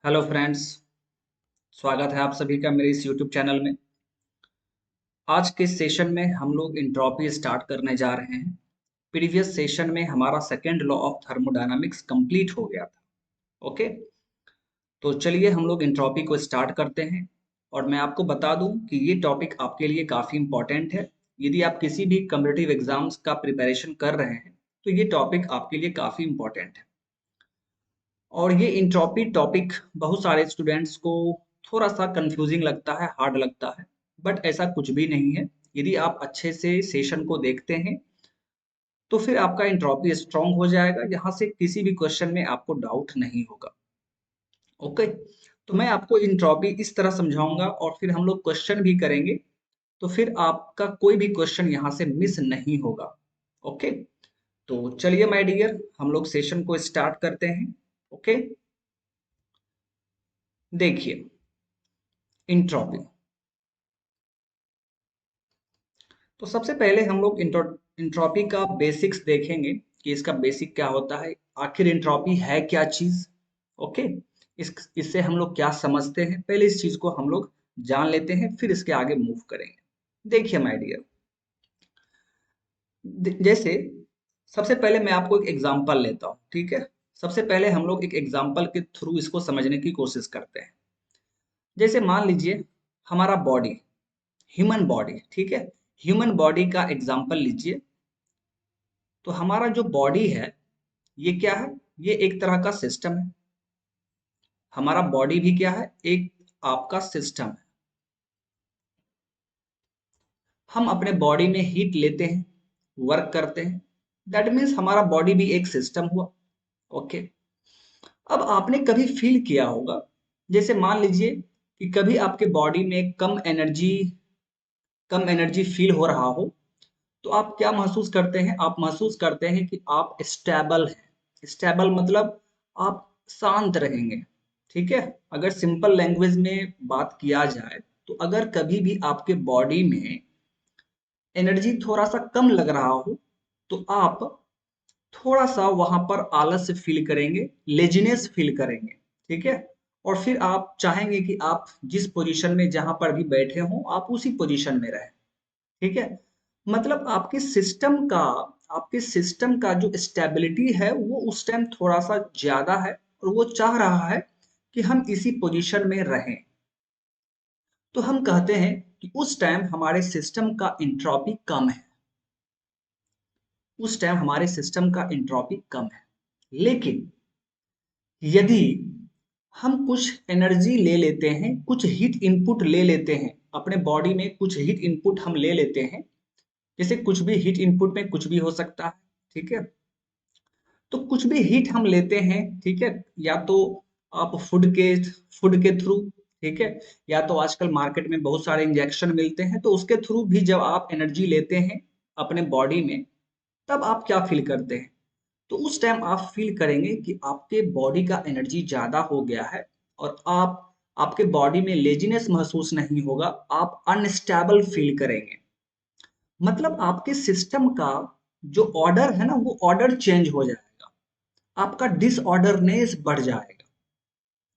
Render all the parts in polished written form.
Hello friends. स्वागत है आप सभी का मेरे इस यूट्यूब चैनल में। आज के सेशन में हम लोग इंट्रॉपी स्टार्ट करने जा रहे हैं। प्रीवियस सेशन में हमारा second law of thermodynamics complete हो गया था। ओके, तो चलिए हम लोग इंट्रॉपी को स्टार्ट करते हैं। और मैं आपको बता दूं कि ये टॉपिक आपके लिए काफ़ी इंपॉर्टेंट है। यदि आप किसी भी कम्पिटिटिव एग्जाम्स का प्रिपरेशन कर रहे हैं तो ये टॉपिक आपके लिए काफ़ी इंपॉर्टेंट है। और ये इंट्रोपी टॉपिक बहुत सारे स्टूडेंट्स को थोड़ा सा कंफ्यूजिंग लगता है, हार्ड लगता है, बट ऐसा कुछ भी नहीं है। यदि आप अच्छे से सेशन को देखते हैं तो फिर आपका इंट्रोपी स्ट्रांग हो जाएगा, यहाँ से किसी भी क्वेश्चन में आपको डाउट नहीं होगा। ओके, तो मैं आपको इंट्रोपी इस तरह समझाऊंगा और फिर हम लोग क्वेश्चन भी करेंगे, तो फिर आपका कोई भी क्वेश्चन यहाँ से मिस नहीं होगा। ओके, तो चलिए माय डियर, हम लोग सेशन को स्टार्ट करते हैं। ओके, देखिए इंट्रोपी। तो सबसे पहले हम लोग इंट्रोपी का बेसिक्स देखेंगे कि इसका बेसिक क्या होता है, आखिर इंट्रोपी है क्या चीज। ओके, इससे हम लोग क्या समझते हैं, पहले इस चीज को हम लोग जान लेते हैं, फिर इसके आगे मूव करेंगे। देखिए माय डियर, जैसे सबसे पहले मैं आपको एक एग्जांपल लेता हूँ, ठीक है। सबसे पहले हम लोग एक एग्जांपल के थ्रू इसको समझने की कोशिश करते हैं। जैसे मान लीजिए हमारा बॉडी, ह्यूमन बॉडी, ठीक है। ह्यूमन बॉडी का एग्जांपल लीजिए। तो हमारा जो बॉडी है ये क्या है, ये एक तरह का सिस्टम है। हमारा बॉडी भी क्या है, एक आपका सिस्टम है। हम अपने बॉडी में हीट लेते हैं, वर्क करते हैं, दैट मीन्स हमारा बॉडी भी एक सिस्टम हुआ। ओके, अब आपने कभी फील किया होगा, जैसे मान लीजिए कि कभी आपके बॉडी में कम एनर्जी फील हो रहा हो, तो आप क्या महसूस करते हैं, आप महसूस करते हैं कि आप स्टेबल हैं। स्टेबल मतलब आप शांत रहेंगे, ठीक है। अगर सिंपल लैंग्वेज में बात किया जाए तो अगर कभी भी आपके बॉडी में एनर्जी थोड़ा सा कम लग रहा हो तो आप थोड़ा सा वहां पर आलस फील करेंगे, लेजीनेस फील करेंगे, ठीक है। और फिर आप चाहेंगे कि आप जिस पोजीशन में जहां पर भी बैठे हों आप उसी पोजीशन में रहें, ठीक है। मतलब आपके सिस्टम का जो स्टेबिलिटी है वो उस टाइम थोड़ा सा ज्यादा है और वो चाह रहा है कि हम इसी पोजीशन में रहें। तो हम कहते हैं कि उस टाइम हमारे सिस्टम का इंट्रोपी कम है। उस टाइम हमारे सिस्टम का इंट्रोपी कम है। लेकिन यदि हम कुछ एनर्जी ले लेते हैं, कुछ हीट इनपुट ले लेते हैं, अपने बॉडी में कुछ हीट इनपुट हम ले लेते हैं, जैसे कुछ भी हीट इनपुट में कुछ भी हो सकता है, ठीक है। तो कुछ भी हीट हम लेते हैं, ठीक है, या तो आप फूड के थ्रू, ठीक है, या तो आजकल मार्केट में बहुत सारे इंजेक्शन मिलते हैं, तो उसके थ्रू भी जब आप एनर्जी लेते हैं अपने बॉडी में, तब आप क्या फील करते हैं, तो उस टाइम आप फील करेंगे कि आपके बॉडी का एनर्जी ज्यादा हो गया है और आपके बॉडी में लेजीनेस महसूस नहीं होगा, आप अनस्टेबल फील करेंगे। मतलब आपके सिस्टम का जो ऑर्डर है ना वो ऑर्डर चेंज हो जाएगा, आपका डिसऑर्डरनेस बढ़ जाएगा,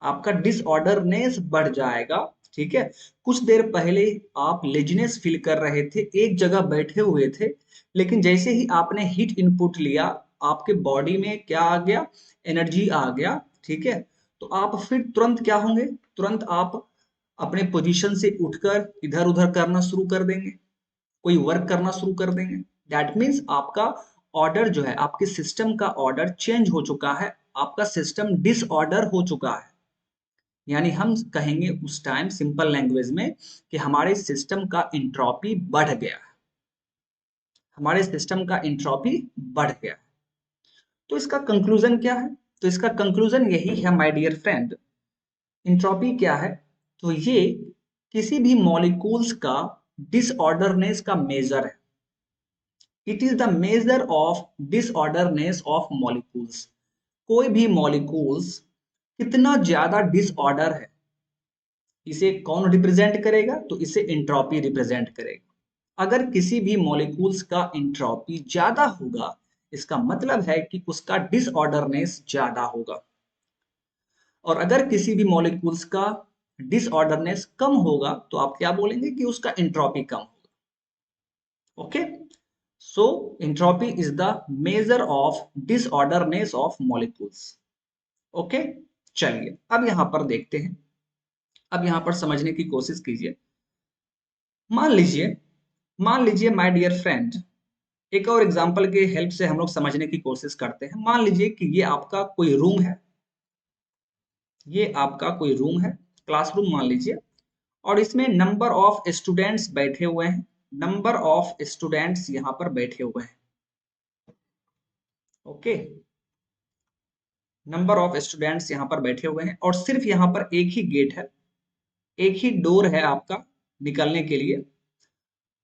आपका डिसऑर्डरनेस बढ़ जाएगा, ठीक है। कुछ देर पहले आप लेजीनेस फील कर रहे थे, एक जगह बैठे हुए थे, लेकिन जैसे ही आपने हीट इनपुट लिया आपके बॉडी में क्या आ गया, एनर्जी आ गया, ठीक है। तो आप फिर तुरंत क्या होंगे, तुरंत आप अपने पोजीशन से उठकर इधर उधर करना शुरू कर देंगे, कोई वर्क करना शुरू कर देंगे। दैट मीन्स आपका ऑर्डर जो है, आपके सिस्टम का ऑर्डर चेंज हो चुका है, आपका सिस्टम डिसऑर्डर हो चुका है। यानी हम कहेंगे उस टाइम सिंपल लैंग्वेज में कि हमारे सिस्टम का इंट्रोपी बढ़ गया है, हमारे सिस्टम का इंट्रोपी बढ़ गया है। तो इसका कंक्लूजन क्या है, तो इसका कंक्लूजन यही है माय डियर फ्रेंड। इंट्रोपी क्या है, तो ये किसी भी मॉलिक्यूल्स का डिसऑर्डरनेस का मेजर है। It is the measure of disorderness of molecules. कोई भी मॉलिक्यूल्स कितना ज्यादा डिसऑर्डर है, इसे कौन रिप्रेजेंट करेगा, तो इसे एंट्रोपी रिप्रेजेंट करेगा। अगर किसी भी मॉलिक्यूल्स का एंट्रोपी ज्यादा होगा इसका मतलब है कि उसका डिसऑर्डरनेस ज्यादा होगा। और अगर किसी भी मॉलिक्यूल्स का डिसऑर्डरनेस कम होगा तो आप क्या बोलेंगे कि उसका एंट्रोपी कम होगा। Okay, so entropy is the measure of disorderness of molecules. Okay, चलिए अब यहां पर देखते हैं, अब यहां पर समझने की कोशिश कीजिए। मान लीजिए, मान लीजिए माय डियर फ्रेंड, एक और एग्जांपल के हेल्प से हम लोग समझने की कोशिश करते हैं। मान लीजिए कि ये आपका कोई रूम है, ये आपका कोई रूम है, क्लासरूम मान लीजिए, और इसमें नंबर ऑफ स्टूडेंट्स बैठे हुए हैं, नंबर ऑफ स्टूडेंट्स यहाँ पर बैठे हुए हैं। ओके, नंबर ऑफ स्टूडेंट्स यहाँ पर बैठे हुए हैं और सिर्फ यहाँ पर एक ही गेट है, एक ही डोर है आपका निकलने के लिए।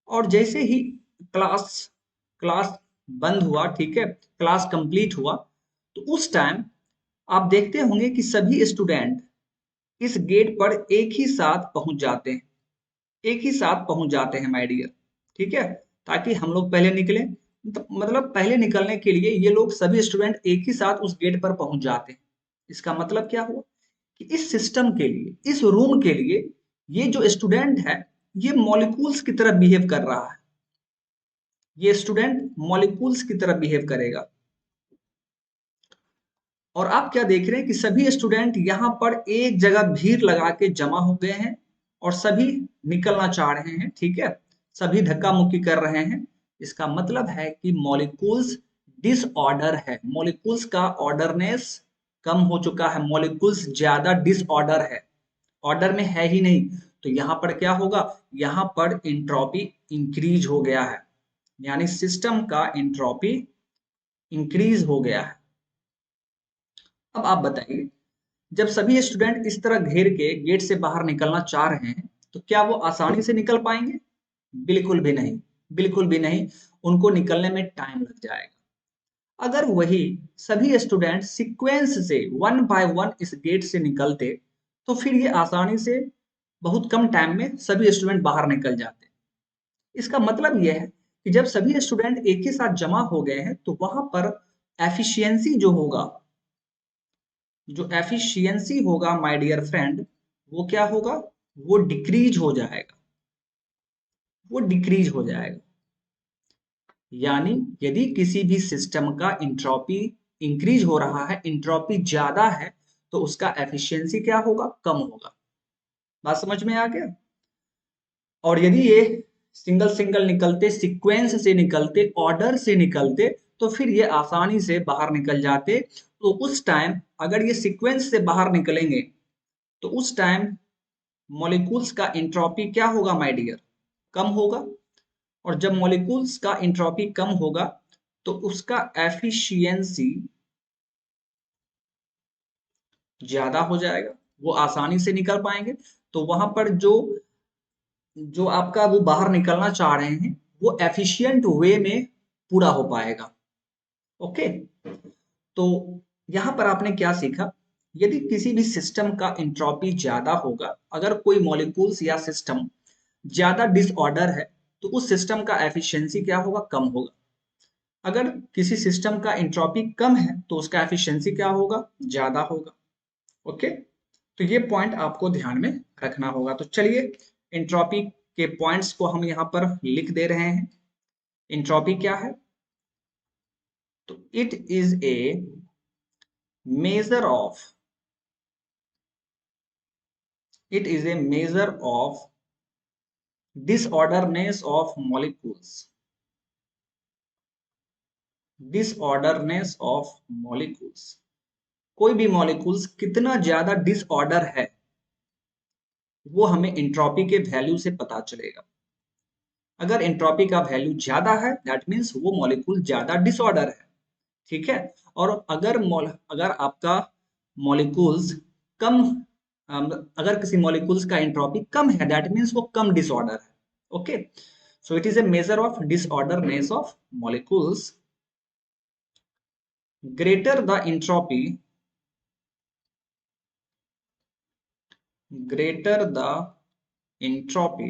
और जैसे ही क्लास क्लास बंद हुआ, ठीक है, क्लास कंप्लीट हुआ, तो उस टाइम आप देखते होंगे कि सभी स्टूडेंट इस गेट पर एक ही साथ पहुंच जाते हैं, एक ही साथ पहुंच जाते हैं माय डियर, ठीक है, ताकि हम लोग पहले निकले। तो मतलब पहले निकलने के लिए ये लोग सभी स्टूडेंट एक ही साथ उस गेट पर पहुंच जाते हैं। इसका मतलब क्या हुआ कि इस सिस्टम के लिए, इस रूम के लिए, ये जो स्टूडेंट है ये मॉलिक्यूल्स की तरह बिहेव कर रहा है, ये स्टूडेंट मॉलिक्यूल्स की तरह बिहेव करेगा। और आप क्या देख रहे हैं कि सभी स्टूडेंट यहाँ पर एक जगह भीड़ लगा के जमा हो गए हैं और सभी निकलना चाह रहे हैं, ठीक है, सभी धक्का मुक्की कर रहे हैं। इसका मतलब है कि मॉलिक्यूल्स डिसऑर्डर है, मॉलिक्यूल्स का ऑर्डरनेस कम हो चुका है, मॉलिक्यूल्स ज्यादा डिसऑर्डर है, ऑर्डर में है ही नहीं। तो यहाँ पर क्या होगा, यहाँ पर इंट्रोपी इंक्रीज हो गया है, यानी सिस्टम का इंट्रोपी इंक्रीज हो गया है। अब आप बताइए, जब सभी स्टूडेंट इस तरह घेर के गेट से बाहर निकलना चाह रहे हैं तो क्या वो आसानी से निकल पाएंगे? बिल्कुल भी नहीं, बिल्कुल भी नहीं, उनको निकलने में टाइम लग जाएगा। अगर वही सभी स्टूडेंट सीक्वेंस से वन बाय वन इस गेट से निकलते तो फिर ये आसानी से बहुत कम टाइम में सभी स्टूडेंट बाहर निकल जाते। इसका मतलब यह है कि जब सभी स्टूडेंट एक ही साथ जमा हो गए हैं तो वहां पर एफिशिएंसी जो होगा, जो एफिशिएंसी होगा माय डियर फ्रेंड, वो क्या होगा, वो डिक्रीज हो जाएगा, वो डिक्रीज हो जाएगा। यानी यदि किसी भी सिस्टम का इंट्रोपी इंक्रीज हो रहा है, इंट्रोपी ज्यादा है, तो उसका एफिशिएंसी क्या होगा, कम होगा। बात समझ में आ गया? और यदि ये सिंगल सिंगल निकलते, सीक्वेंस से निकलते, ऑर्डर से निकलते, तो फिर ये आसानी से बाहर निकल जाते। तो उस टाइम अगर ये सीक्वेंस से बाहर निकलेंगे तो उस टाइम मॉलिक्यूल्स का इंट्रोपी क्या होगा माय डियर, कम होगा। और जब मॉलिक्यूल्स का इंट्रोपी कम होगा तो उसका एफिशिएंसी ज्यादा हो जाएगा, वो आसानी से निकल पाएंगे। तो वहां पर जो जो आपका वो बाहर निकलना चाह रहे हैं वो एफिशिएंट वे में पूरा हो पाएगा। ओके, तो यहां पर आपने क्या सीखा, यदि किसी भी सिस्टम का इंट्रोपी ज्यादा होगा, अगर कोई मॉलिक्यूल्स या सिस्टम ज्यादा डिसऑर्डर है तो उस सिस्टम का एफिशिएंसी क्या होगा, कम होगा। अगर किसी सिस्टम का इंट्रोपी कम है तो उसका एफिशिएंसी क्या होगा, ज्यादा होगा। ओके, तो ये पॉइंट आपको ध्यान में रखना होगा। तो चलिए इंट्रोपी के पॉइंट्स को हम यहाँ पर लिख दे रहे हैं। इंट्रोपी क्या है? तो it is a measure of, it is a measure of disorderness of molecules, disorderness of molecules। कोई भी मॉलिक्यूल्स कितना ज्यादा डिसऑर्डर है वो हमें इंट्रोपी के वैल्यू से पता चलेगा। अगर इंट्रोपी का वैल्यू ज्यादा है दैट मीन्स वो मॉलिक्यूल ज्यादा डिसऑर्डर है, ठीक है। और अगर आपका मॉलिक्यूल्स कम, अगर किसी मॉलिक्यूल्स का एंट्रोपी कम है दैट मीन्स वो कम डिसऑर्डर है। Okay, so it is a measure of disorderness of molecules. Greater the entropy, greater the entropy,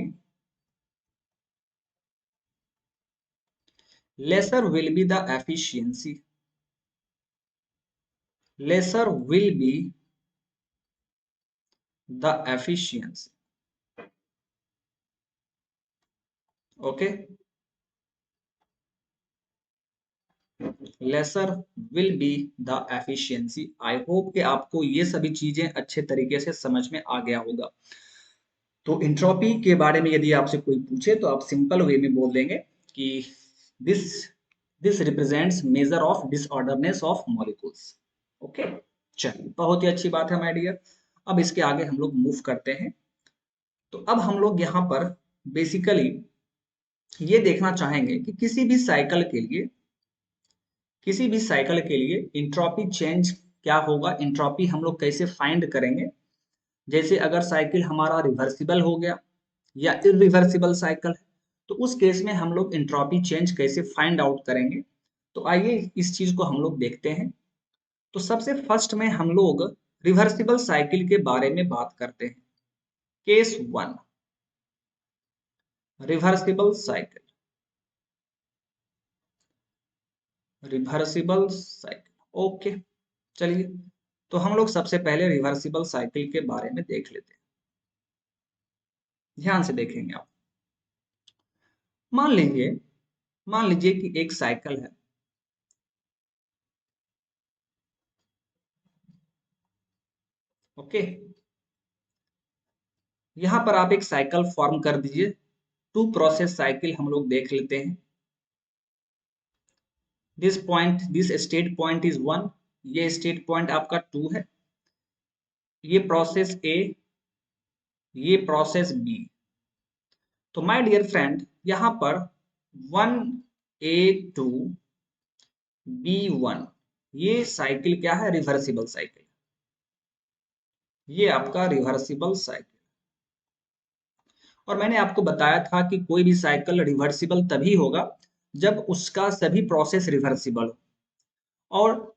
lesser will be the efficiency, lesser will be the efficiency, okay, laser will be the efficiency. I hope कि आपको ये सभी चीजें अच्छे तरीके से समझ में आ गया होगा। तो इंट्रोपी के बारे में यदि आपसे कोई पूछे तो आप सिंपल वे में बोल देंगे कि this this represents measure of disorderness of molecules. Okay, चलिए, बहुत ही अच्छी बात है माय डियर। अब इसके आगे हम लोग मूव करते हैं। तो अब हम लोग यहाँ पर बेसिकली ये देखना चाहेंगे कि किसी भी साइकिल के लिए इंट्रोपी चेंज क्या होगा, इंट्रोपी हम लोग कैसे फाइंड करेंगे। जैसे अगर साइकिल हमारा रिवर्सिबल हो गया या इरिवर्सिबल साइकिल है, तो उस केस में हम लोग इंट्रोपी चेंज कैसे फाइंड आउट करेंगे। तो आइए इस चीज को हम लोग देखते हैं। तो सबसे फर्स्ट में हम लोग रिवर्सिबल साइकिल के बारे में बात करते हैं। Case one, reversible cycle, reversible cycle, okay. चलिए, तो हम लोग सबसे पहले रिवर्सिबल साइकिल के बारे में देख लेते हैं। ध्यान से देखेंगे आप। मान लीजिए मान लीजिए कि एक साइकिल है, ओके। यहां पर आप एक साइकिल फॉर्म कर दीजिए। टू प्रोसेस साइकिल हम लोग देख लेते हैं। This state point is one, ये स्टेट पॉइंट आपका टू है। ये प्रोसेस ए, ये प्रोसेस बी। तो माय डियर फ्रेंड, यहां पर 1A2 B1, ये साइकिल क्या है, रिवर्सिबल साइकिल। ये आपका रिवर्सिबल साइकिल। और मैंने आपको बताया था कि कोई भी साइकिल रिवर्सिबल तभी होगा जब उसका सभी प्रोसेस रिवर्सिबल हो। और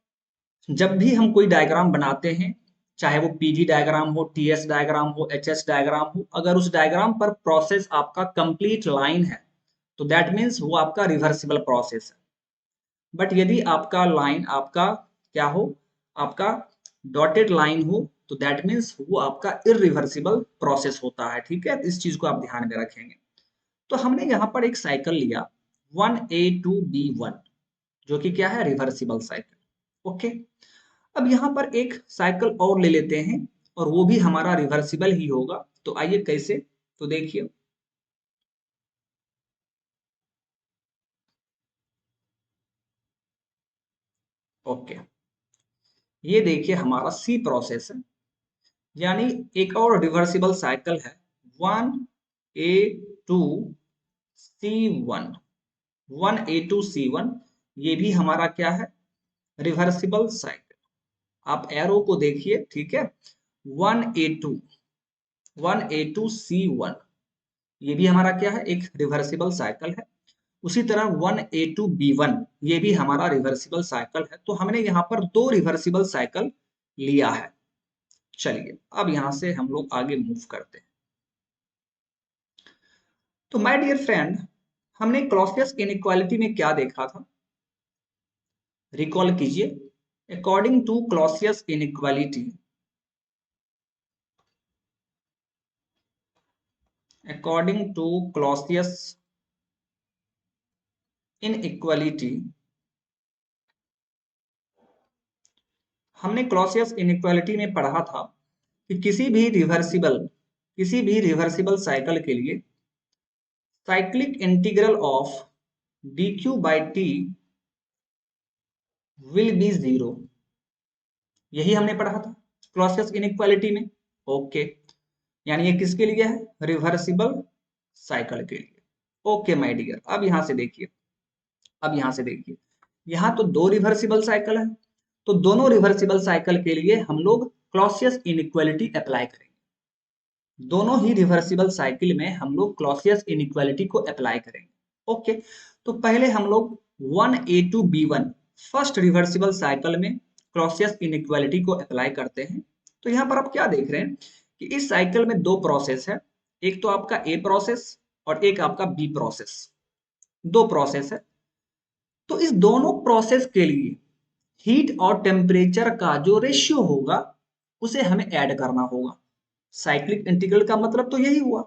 जब भी हम कोई डायग्राम बनाते हैं, चाहे वो पीवी डायग्राम हो, टीएस डायग्राम हो, एचएस डायग्राम हो, अगर उस डायग्राम पर प्रोसेस आपका कंप्लीट लाइन है तो दैट मीन्स वो आपका रिवर्सिबल प्रोसेस है। बट यदि आपका लाइन आपका क्या हो, आपका डॉटेड लाइन हो, तो दैट मीन्स वो आपका इरिवर्सिबल प्रोसेस होता है। ठीक है, इस चीज को आप ध्यान में रखेंगे। तो हमने यहाँ पर एक साइकिल लिया 1A2B1, जो कि क्या है, रिवर्सिबल साइकिल। ओके, अब यहाँ पर एक साइकिल और ले लेते हैं और वो भी हमारा रिवर्सिबल ही होगा। तो आइए कैसे, तो देखिए। ओके, ये देखिए हमारा सी प्रोसेस है, यानी एक और रिवर्सिबल साइकिल है 1A2C1। 1A2C1, ये भी हमारा क्या है, रिवर्सिबल साइकिल। आप एरो को देखिए, ठीक है। 1A2C1, ये भी हमारा क्या है, एक रिवर्सिबल साइकिल है। उसी तरह 1A2B1, ये भी हमारा रिवर्सिबल साइकिल है। तो हमने यहाँ पर दो रिवर्सिबल साइकिल लिया है। चलिए, अब यहाँ से हम लोग आगे मूव करते हैं। तो माय डियर फ्रेंड, हमने क्लॉसियस इनइक्वालिटी में क्या देखा था, रिकॉल कीजिए। According to Clausius inequality, according to Clausius inequality, हमने क्लॉसियस इनइक्वालिटी में पढ़ा था कि किसी भी रिवर्सिबल साइकिल के लिए cyclic integral of dq by t will be zero. यही हमने पढ़ा था क्लॉसियस इनइक्वालिटी में। ओके, यानी ये किसके लिए है, रिवर्सिबल साइकिल के लिए। ओके माय डियर, अब यहां से देखिए, यहाँ तो दो रिवर्सिबल साइकिल है, तो दोनों रिवर्सिबल साइकिल के लिए हम लोग क्लॉसियस इनइक्वालिटी अप्लाई करेंगे। दोनों ही रिवर्सिबल साइकिल में हम लोग क्लॉसियस इनइक्वालिटी को अप्लाई करेंगे। ओके, तो पहले हम लोग 1A2B1 फर्स्ट रिवर्सिबल साइकिल में क्लॉसियस इनइक्वालिटी को अप्लाई करते हैं। तो यहाँ पर आप क्या देख रहे हैं कि इस साइकिल में दो प्रोसेस है, एक तो आपका ए प्रोसेस और एक आपका बी प्रोसेस, दो प्रोसेस है। तो इस दोनों प्रोसेस के लिए हीट और टेम्परेचर का जो रेशियो होगा उसे हमें ऐड करना होगा। साइक्लिक इंटीग्रल का मतलब तो यही हुआ,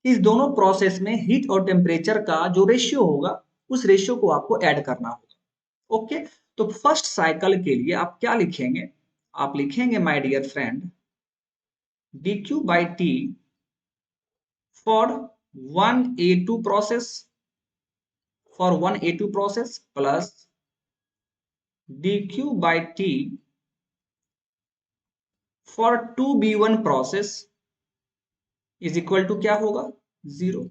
इस दोनों प्रोसेस में हीट और टेम्परेचर का जो रेशियो होगा उस रेशियो को आपको ऐड करना होगा। ओके, तो फर्स्ट साइकिल के लिए आप क्या लिखेंगे, आप लिखेंगे my dear friend dq by t for 1A2 process, for 1A2 process plus dq by t for 2B1 process is equal to क्या होगा, 0।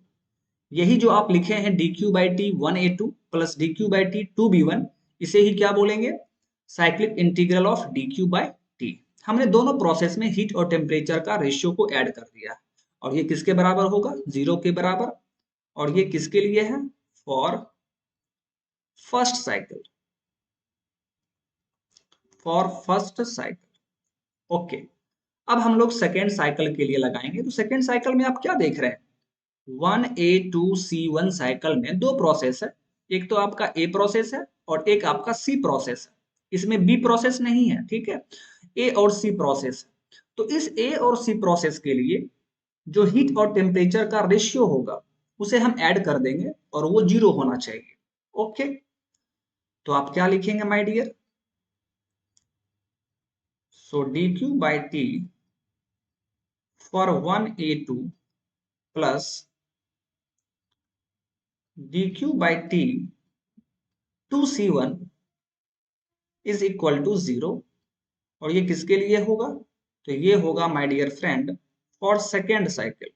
यही जो आप लिखे हैं dq by t 1A2 plus dq by t 2B1, इसे ही क्या बोलेंगे, cyclic integral of dq by t। हमने दोनों प्रोसेस में हीट और टेम्परेचर का रेशियो को ऐड कर दिया है और ये किसके बराबर होगा, 0 के बराबर। और ये किसके लिए है, for first cycle, for first cycle. Okay, अब हम लोग सेकेंड साइकिल के लिए लगाएंगे। तो सेकेंड साइकिल में आप क्या देख रहे हैं, 1A2C1 साइकिल में दो प्रोसेस है, एक तो आपका ए प्रोसेस है और एक आपका सी प्रोसेस है, इसमें बी प्रोसेस नहीं है, ठीक है, ए और सी प्रोसेस। तो इस ए और सी प्रोसेस के लिए जो हीट और टेम्परेचर का रेशियो होगा उसे हम ऐड कर देंगे और वो 0 होना चाहिए। ओके, तो आप क्या लिखेंगे my dear, so dq by t for 1A2 plus dq by t 2C1 is equal to 0। और ये किसके लिए होगा, तो ये होगा my dear friend for second cycle.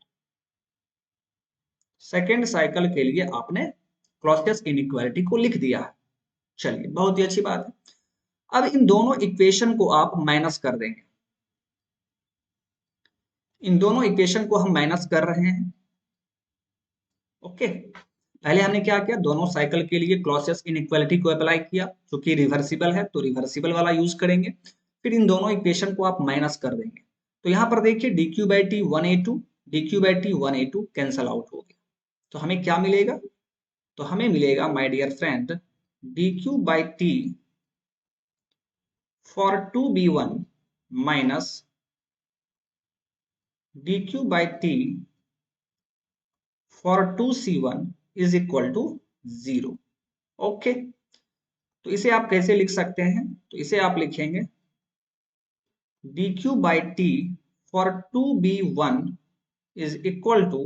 Second cycle के लिए आपने क्लॉसियस इनइक्वालिटी को लिख दिया है। चलिए, बहुत ही अच्छी बात है। अब इन दोनों इक्वेशन को आप माइनस कर देंगे, इन दोनों इक्वेशन को हम माइनस कर रहे हैं। ओके, पहले हमने क्या किया, दोनों साइकिल के लिए क्लॉसियस इनइक्वालिटी को अप्लाई किया, जो कि रिवर्सिबल है तो रिवर्सिबल वाला यूज करेंगे। फिर इन दोनों इक्वेशन को आप माइनस कर देंगे। तो यहाँ पर देखिए dq by t 1A2, dq by t 1A2 cancel out हो गया। तो हमें क्या मिलेगा, तो हमें मिलेगा my dear friend dq by t for 2B1 minus dq by t for 2C1 is equal to 0। Okay, तो इसे आप कैसे लिख सकते हैं, तो इसे आप लिखेंगे dq by t for 2B1 is equal to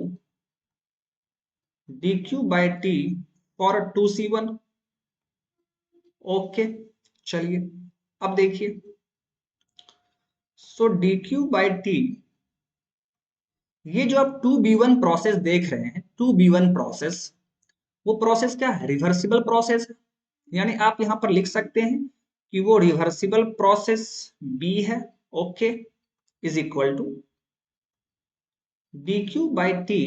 dq by t for 2C1। Okay, चलिए अब देखिए, सो dq by t, ये जो आप 2B1 प्रोसेस देख रहे हैं, 2B1 प्रोसेस, वो प्रोसेस क्या है, रिवर्सिबल प्रोसेस है। यानी आप यहां पर लिख सकते हैं कि वो रिवर्सिबल प्रोसेस B है। Okay, is equal to dq by t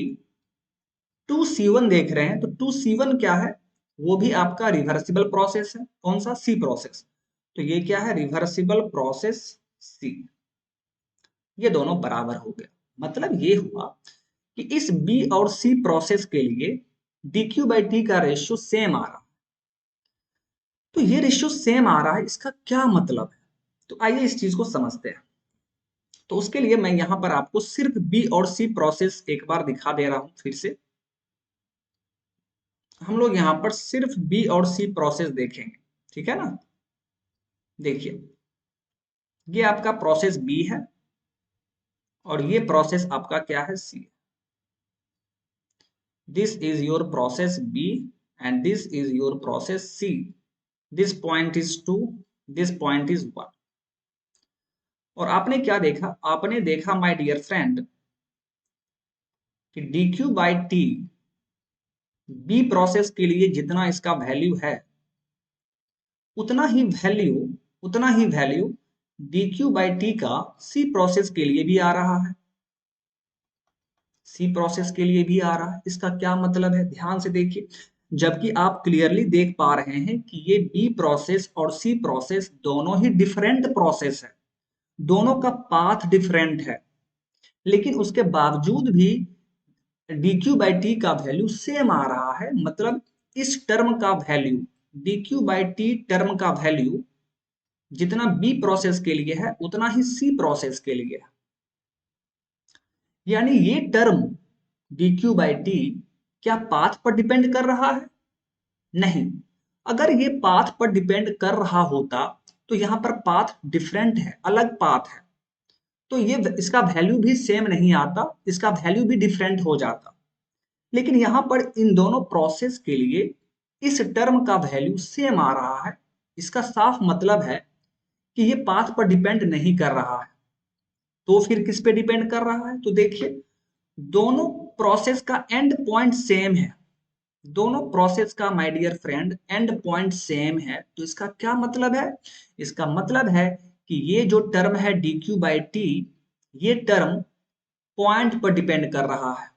2C1 देख रहे हैं, तो 2C1 क्या है, वो भी आपका रिवर्सिबल प्रोसेस है। कौन सा, सी प्रोसेस। तो ये क्या है, रिवर्सिबल प्रोसेस सी। ये दोनों बराबर हो गए, मतलब ये हुआ कि इस बी और सी प्रोसेस के लिए dq by t का रेशियो सेम आ रहा। तो ये रेशियो सेम आ रहा है, इसका क्या मतलब है, तो आइए इस चीज को समझते हैं। तो उसके लिए मैं यहां पर आपको सिर्फ बी और सी प्रोसेस एक बार दिखा दे रहा हूं फिर से। हम लोग यहां पर सिर्फ बी और सी प्रोसेस देखेंगे, ठीक है ना। देखिए, ये आपका प्रोसेस बी है और ये प्रोसेस आपका क्या है, C. This is your process B and this is your process C. This point is 2, this point is 1। और आपने क्या देखा, आपने देखा माय डियर फ्रेंड कि dq by t B process के लिए जितना इसका वैल्यू है उतना ही वैल्यू dq by t का सी प्रोसेस के लिए भी आ रहा है, सी प्रोसेस के लिए भी आ रहा है। इसका क्या मतलब है, ध्यान से देखिए। जबकि आप क्लियरली देख पा रहे हैं कि ये बी प्रोसेस और सी प्रोसेस दोनों ही डिफरेंट प्रोसेस है, दोनों का पाथ डिफरेंट है, लेकिन उसके बावजूद भी dq by t का वैल्यू सेम आ रहा है। मतलब इस टर्म का value, dq by t term का वैल्यू जितना बी प्रोसेस के लिए है उतना ही सी प्रोसेस के लिए है। यानी ये टर्म dq बाई टी क्या पाथ पर डिपेंड कर रहा है? नहीं। अगर ये पाथ पर डिपेंड कर रहा होता तो यहाँ पर पाथ डिफरेंट है, अलग पाथ है, तो ये इसका वैल्यू भी सेम नहीं आता, इसका वैल्यू भी डिफरेंट हो जाता। लेकिन यहाँ पर इन दोनों प्रोसेस के लिए इस टर्म का वैल्यू सेम आ रहा है। इसका साफ मतलब है कि ये पाथ पर डिपेंड नहीं कर रहा है। तो फिर किस पे डिपेंड कर रहा है? तो देखिए, दोनों प्रोसेस का एंड पॉइंट सेम है। दोनों प्रोसेस का my dear friend end point same है। तो इसका क्या मतलब है? इसका मतलब है कि ये जो टर्म है dq बाई टी, ये टर्म पॉइंट पर डिपेंड कर रहा है,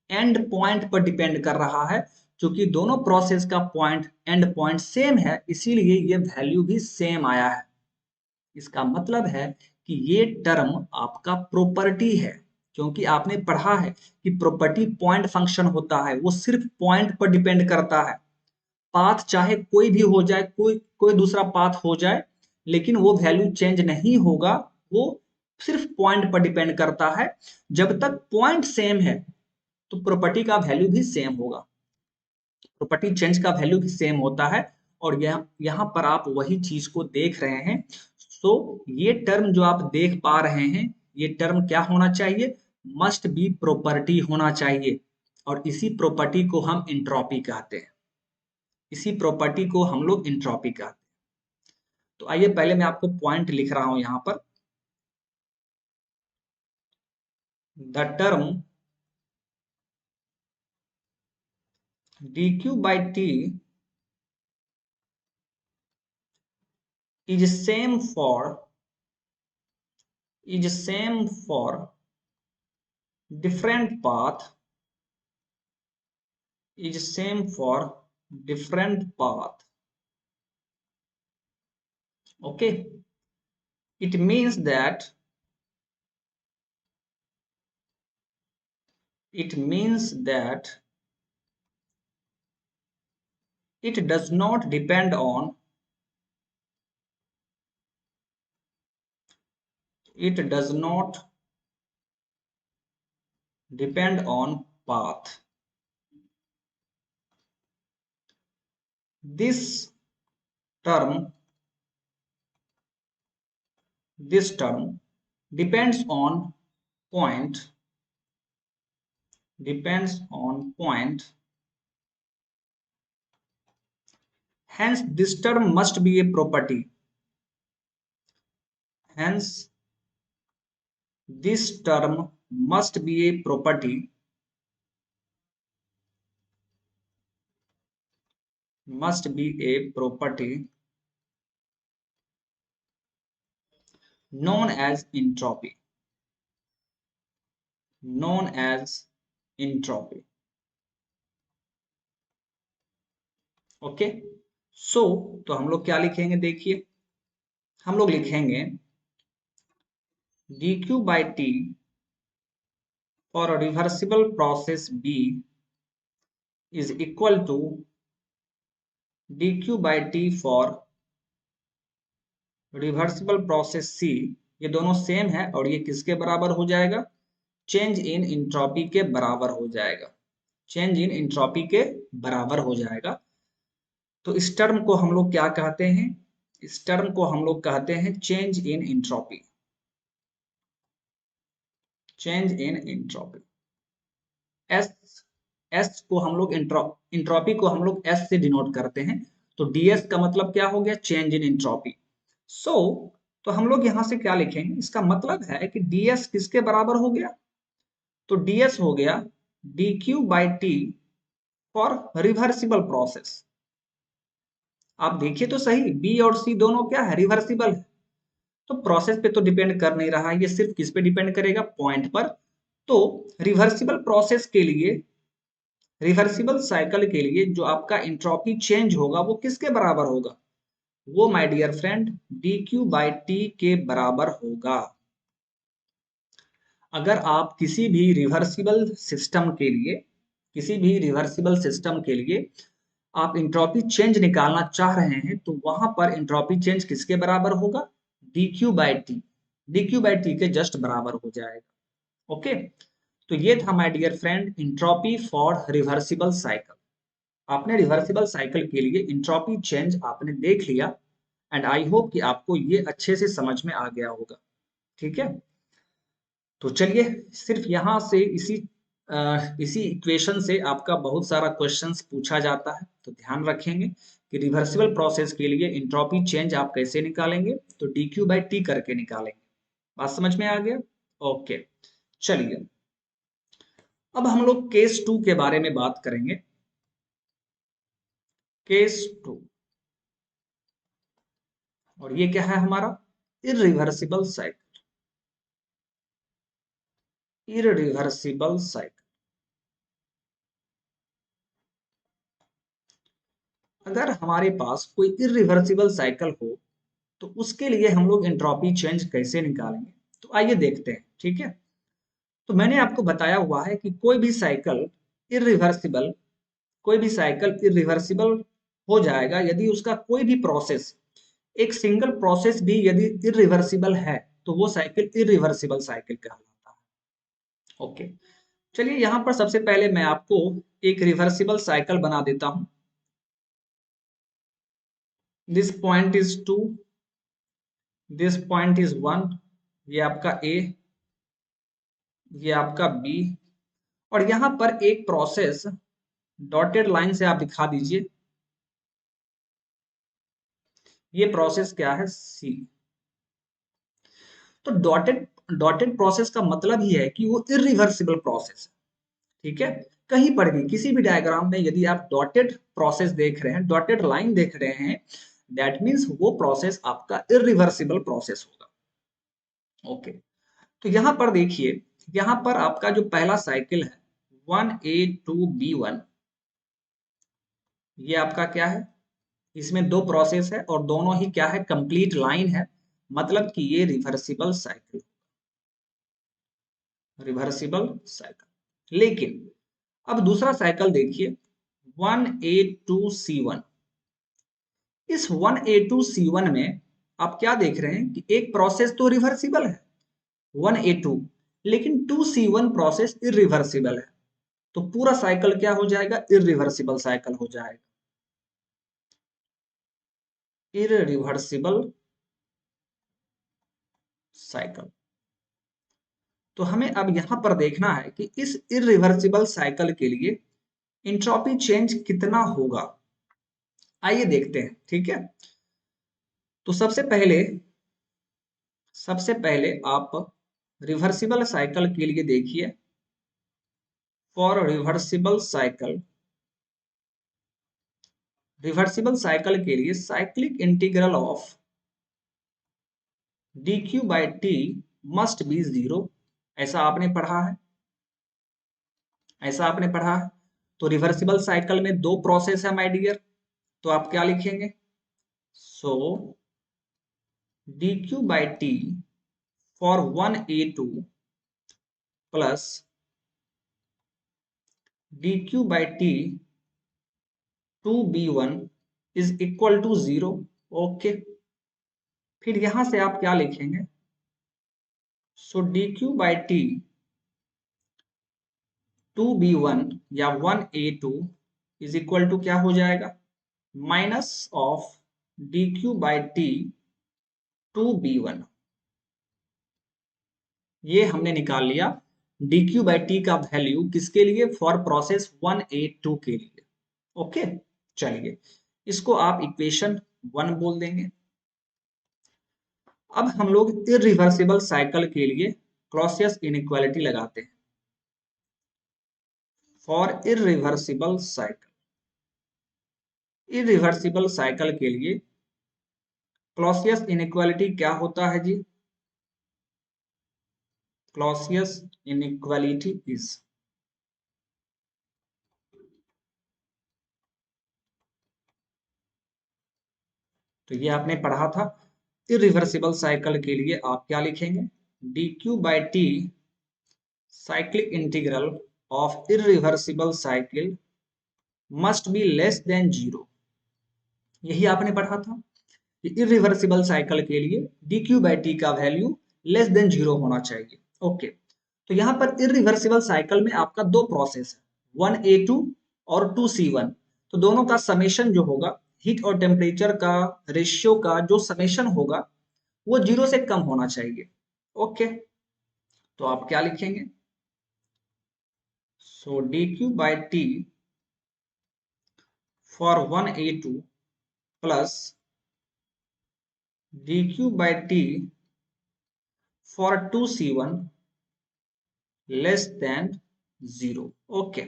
एंड पॉइंट पर डिपेंड कर रहा है। क्योंकि दोनों प्रोसेस का पॉइंट एंड पॉइंट सेम है, इसीलिए ये वैल्यू भी सेम आया है। इसका मतलब है कि ये टर्म आपका प्रॉपर्टी है, क्योंकि आपने पढ़ा है कि प्रॉपर्टी पॉइंट फंक्शन होता है, वो सिर्फ पॉइंट पर डिपेंड करता है। पाथ चाहे कोई भी हो जाए, कोई कोई दूसरा पाथ हो जाए, लेकिन वो वैल्यू चेंज नहीं होगा, वो सिर्फ पॉइंट पर डिपेंड करता है। जब तक पॉइंट सेम है तो प्रॉपर्टी का वैल्यू भी सेम होगा, प्रॉपर्टी चेंज का वैल्यू भी सेम होता है। और यहाँ पर आप वही चीज को देख रहे हैं। सो ये टर्म जो आप देख पा रहे हैं, ये टर्म क्या होना चाहिए? मस्ट बी प्रॉपर्टी होना चाहिए। और इसी प्रॉपर्टी को हम इंट्रॉपी कहते हैं, इसी प्रॉपर्टी को हम लोग इंट्रॉपी कहते हैं। तो आइए पहले मैं आपको पॉइंट लिख रहा हूं यहां पर। The term dq by t is same for different path, is same for different path. Okay, it means that it does not depend on path. This term depends on point, hence this term must be a property. Hence this term must be a property, known as entropy. Okay, so तो हम लोग क्या लिखेंगे? देखिए, हम लोग लिखेंगे dq by t for a reversible process B is equal to dq by t for reversible process C। ये दोनों सेम है और ये किसके बराबर हो जाएगा? चेंज इन इंट्रॉपी के बराबर हो जाएगा, चेंज इन इंट्रॉपी के बराबर हो जाएगा। तो इस टर्म को हम लोग क्या कहते हैं? इस टर्म को हम लोग कहते हैं चेंज इन इंट्रॉपी, एस को हम लोग इंट्रॉपी को हम लोग एस से डिनोट करते हैं। तो डीएस का मतलब क्या हो गया? Change in entropy. सो तो हम लोग यहां से क्या लिखेंगे? इसका मतलब है कि डीएस किसके बराबर हो गया? तो डीएस हो गया dq by T for reversible process. आप देखिए तो सही, बी और सी दोनों क्या है? रिवर्सिबल है। तो प्रोसेस पे तो डिपेंड कर नहीं रहा है, ये सिर्फ किस पे डिपेंड करेगा? पॉइंट पर। तो रिवर्सिबल प्रोसेस के लिए, रिवर्सिबल साइकिल के लिए जो आपका इंट्रॉपी चेंज होगा वो किसके बराबर होगा? वो my dear friend dq by t के बराबर होगा। अगर आप किसी भी रिवर्सिबल सिस्टम के लिए, आप इंट्रॉपी चेंज निकालना चाह रहे हैं तो वहां पर इंट्रॉपी चेंज किसके बराबर होगा? dq बाई टी, के जस्ट बराबर हो जाएगा। ओके, तो ये था my dear friend entropy for reversible cycle. आपने रिवर्सिबल साइकिल के लिए इंट्रोपी चेंज आपने देख लिया एंड आई होप कि आपको ये अच्छे से समझ में आ गया होगा। ठीक है, तो चलिए सिर्फ यहाँ से इसी इक्वेशन से आपका बहुत सारा क्वेश्चंस पूछा जाता है, तो ध्यान रखेंगे कि रिवर्सिबल प्रोसेस के लिए इंट्रोपी चेंज आप कैसे निकालेंगे, तो dq/t करके निकालेंगे। बात समझ में आ गया? ओके, चलिए अब हम लोग केस 2 के बारे में बात करेंगे। केस 2, और ये क्या है हमारा? Irreversible cycle. इरिवर्सिबल साइकिल, अगर हमारे पास कोई इरिवर्सिबल साइकिल हो तो उसके लिए हम लोग एंट्रोपी चेंज कैसे निकालेंगे, तो आइए देखते हैं। ठीक है, तो मैंने आपको बताया हुआ है कि इरिवर्सिबल कोई भी साइकिल इरिवर्सिबल हो जाएगा यदि उसका कोई भी प्रोसेस, एक सिंगल प्रोसेस भी यदि इरिवर्सिबल है तो वो साइकिल इरिवर्सिबल साइकिल कहलाता है। ओके, चलिए यहां पर सबसे पहले मैं आपको एक रिवर्सिबल साइकिल बना देता हूं। This point is 2, this point is 1, ये आपका ए, ये आपका बी, और यहां पर एक प्रोसेस डॉटेड लाइन से आप दिखा दीजिए, ये प्रोसेस क्या है? सी। तो डॉटेड डॉटेड प्रोसेस का मतलब ही है कि वो इरिवर्सिबल प्रोसेस है। ठीक है, कहीं पर भी किसी भी डायग्राम में यदि आप डॉटेड प्रोसेस देख रहे हैं, डॉटेड लाइन देख रहे हैं, दैट मीन्स वो प्रोसेस आपका इरिवर्सिबल प्रोसेस होगा। ओके, तो यहां पर देखिए, यहां पर आपका जो पहला साइकिल है 1A2B1, ये आपका क्या है? इसमें दो प्रोसेस है और दोनों ही क्या है? कंप्लीट लाइन है, मतलब कि ये रिवर्सिबल साइकिल, रिवर्सिबल साइकिल। लेकिन अब दूसरा साइकिल देखिए 1A2C1। इस 1A2C1 में आप क्या देख रहे हैं कि एक प्रोसेस तो रिवर्सिबल है 1A2, लेकिन 2C1 प्रोसेस इरिवर्सिबल है, तो पूरा साइकिल क्या हो जाएगा? इरिवर्सिबल साइकिल हो जाएगा, इरिवर्सिबल साइकिल। तो हमें अब यहां पर देखना है कि इस इरिवर्सिबल साइकिल के लिए एंट्रोपी चेंज कितना होगा। आइए देखते हैं। ठीक है, तो सबसे पहले आप रिवर्सिबल साइकिल के लिए देखिए, फॉर रिवर्सिबल साइकिल के लिए cyclic integral of dq/t must be 0, ऐसा आपने पढ़ा है, ऐसा आपने पढ़ा है। तो रिवर्सिबल साइकिल में दो प्रोसेस है माय डियर, तो आप क्या लिखेंगे? So dq/t for 1A2 plus dq/t 2B1 is equal to 0। Okay, फिर यहां से आप क्या लिखेंगे? सो dq/t 2B1 या 1A2 इज इक्वल टू क्या हो जाएगा? Minus of dq/t 2B1। ये हमने निकाल लिया dq/t का वैल्यू किसके लिए? फॉर प्रोसेस 1A2 के लिए। ओके, चलिए इसको आप इक्वेशन 1 बोल देंगे। अब हम लोग इरिवर्सिबल साइकिल के लिए क्लॉसियस इनइक्वालिटी लगाते हैं। फॉर इरिवर्सिबल साइकिल के लिए क्लॉसियस इनइक्वालिटी क्या होता है जी? क्लॉसियस इनइक्वालिटी इज, तो ये आपने पढ़ा था। इरिवर्सिबल साइकिल के लिए आप क्या लिखेंगे? dq/t cyclic integral of irreversible cycle must be less than 0, यही आपने पढ़ा था कि इरिवर्सिबल साइकिल के लिए dq/t का वैल्यू लेस देन 0 होना चाहिए। ओके, तो यहाँ पर इरिवर्सिबल साइकिल में आपका दो प्रोसेस है, 1A2 और 2C1। तो दोनों का समेशन जो होगा, हीट और टेम्परेचर का रेशियो का जो समेशन होगा वो 0 से कम होना चाहिए। ओके, तो आप क्या लिखेंगे? So dq/t for 1A2 plus dq/t for 2C1 less than 0। Okay,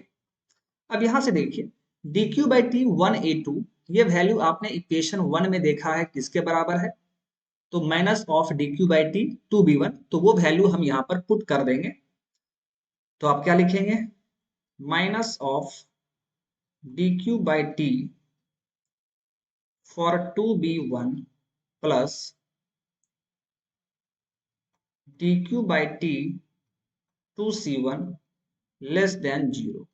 अब यहां से देखिए dq/t 1A2, ये वैल्यू आपने इक्वेशन 1 में देखा है किसके बराबर है? तो माइनस ऑफ dq/t 2B1, तो वो वैल्यू हम यहां पर पुट कर देंगे। तो आप क्या लिखेंगे? Minus of dq/t for 2B1 plus dq/t 2C1 less than 0।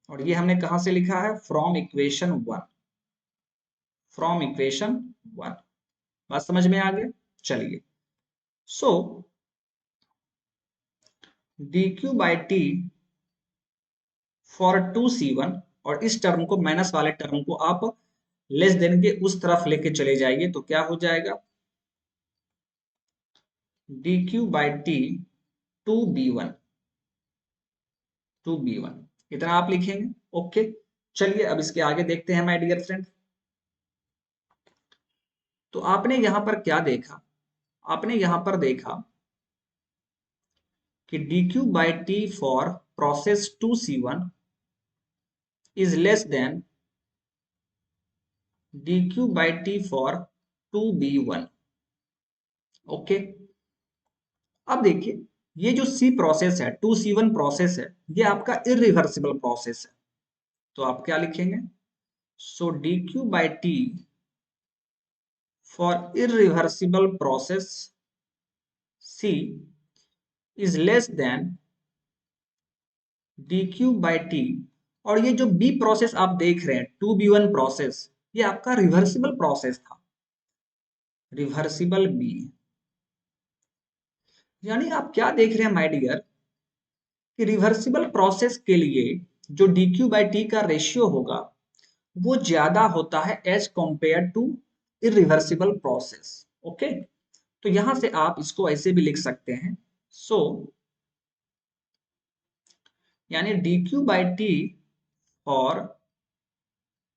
और ये हमने कहां से लिखा है? From equation 1। फ्रॉम इक्वेशन 1, बात समझ में आ गया? चलिए, सो dq/t फॉर 2C1, और इस टर्म को, माइनस वाले टर्म को आप लेस देन के उस तरफ लेके चले जाइए, तो क्या हो जाएगा? dq/t 2B1, 2B1 इतना आप लिखेंगे। ओके, चलिए अब इसके आगे देखते हैं माय डियर फ्रेंड। तो आपने यहां पर क्या देखा? आपने यहां पर देखा कि dq/t for process 2C1 is less than dq/t for 2B1। Okay, अब देखिए ये जो C प्रोसेस है, 2C1 प्रोसेस है, ये आपका इरिवर्सिबल प्रोसेस है। तो आप क्या लिखेंगे? So dq/t for irreversible process C is less than dq/t, और ये जो B प्रोसेस आप देख रहे हैं 2B1 प्रोसेस, ये आपका रिवर्सिबल प्रोसेस था, रिवर्सिबल B। यानी आप क्या देख रहे हैं माय डियर, कि रिवर्सिबल प्रोसेस के लिए जो dq/t का रेशियो होगा वो ज्यादा होता है as compare to irreversible process. Okay, तो यहां से आप इसको ऐसे भी लिख सकते हैं। सो यानी dq/t और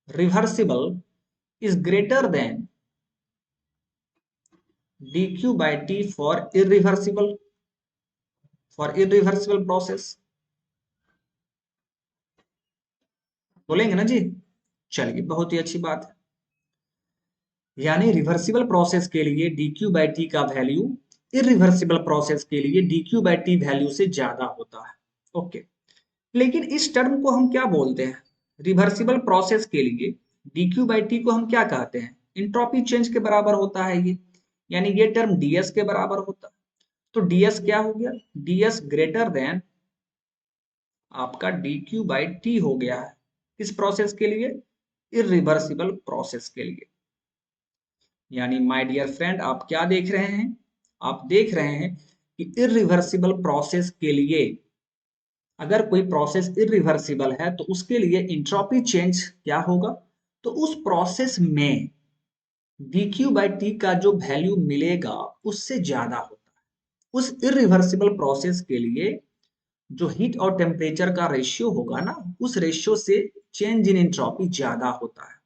reversible is greater than dq/t for irreversible process। बोलेंगे ना जी? चलिए, बहुत ही अच्छी बात है। यानी रिवर्सिबल प्रोसेस के लिए dq/t का वैल्यू इरिवर्सिबल प्रोसेस के लिए dq/t वैल्यू से ज्यादा होता है। ओके, लेकिन इस टर्म को हम क्या बोलते हैं? रिवर्सिबल प्रोसेस के लिए dq/t को हम क्या कहते हैं? इंट्रोपी चेंज के बराबर होता है ये, यानी ये टर्म ds के बराबर होता है। तो ds क्या हो गया? ds ग्रेटर देन आपका dq/t हो गया है। किस प्रोसेस के लिए? इरिवर्सिबल प्रोसेस के लिए। यानी माय डियर फ्रेंड, आप क्या देख रहे हैं? आप देख रहे हैं कि इरिवर्सिबल प्रोसेस के लिए, अगर कोई प्रोसेस इरिवर्सिबल है तो उसके लिए इंट्रोपी चेंज क्या होगा? तो उस प्रोसेस में dq/t का जो वैल्यू मिलेगा उससे ज्यादा होता है। उस इरिवर्सिबल प्रोसेस के लिए जो हीट और टेम्परेचर का रेशियो होगा ना, उस रेशियो से चेंज इन एंट्रोपी ज्यादा होता है।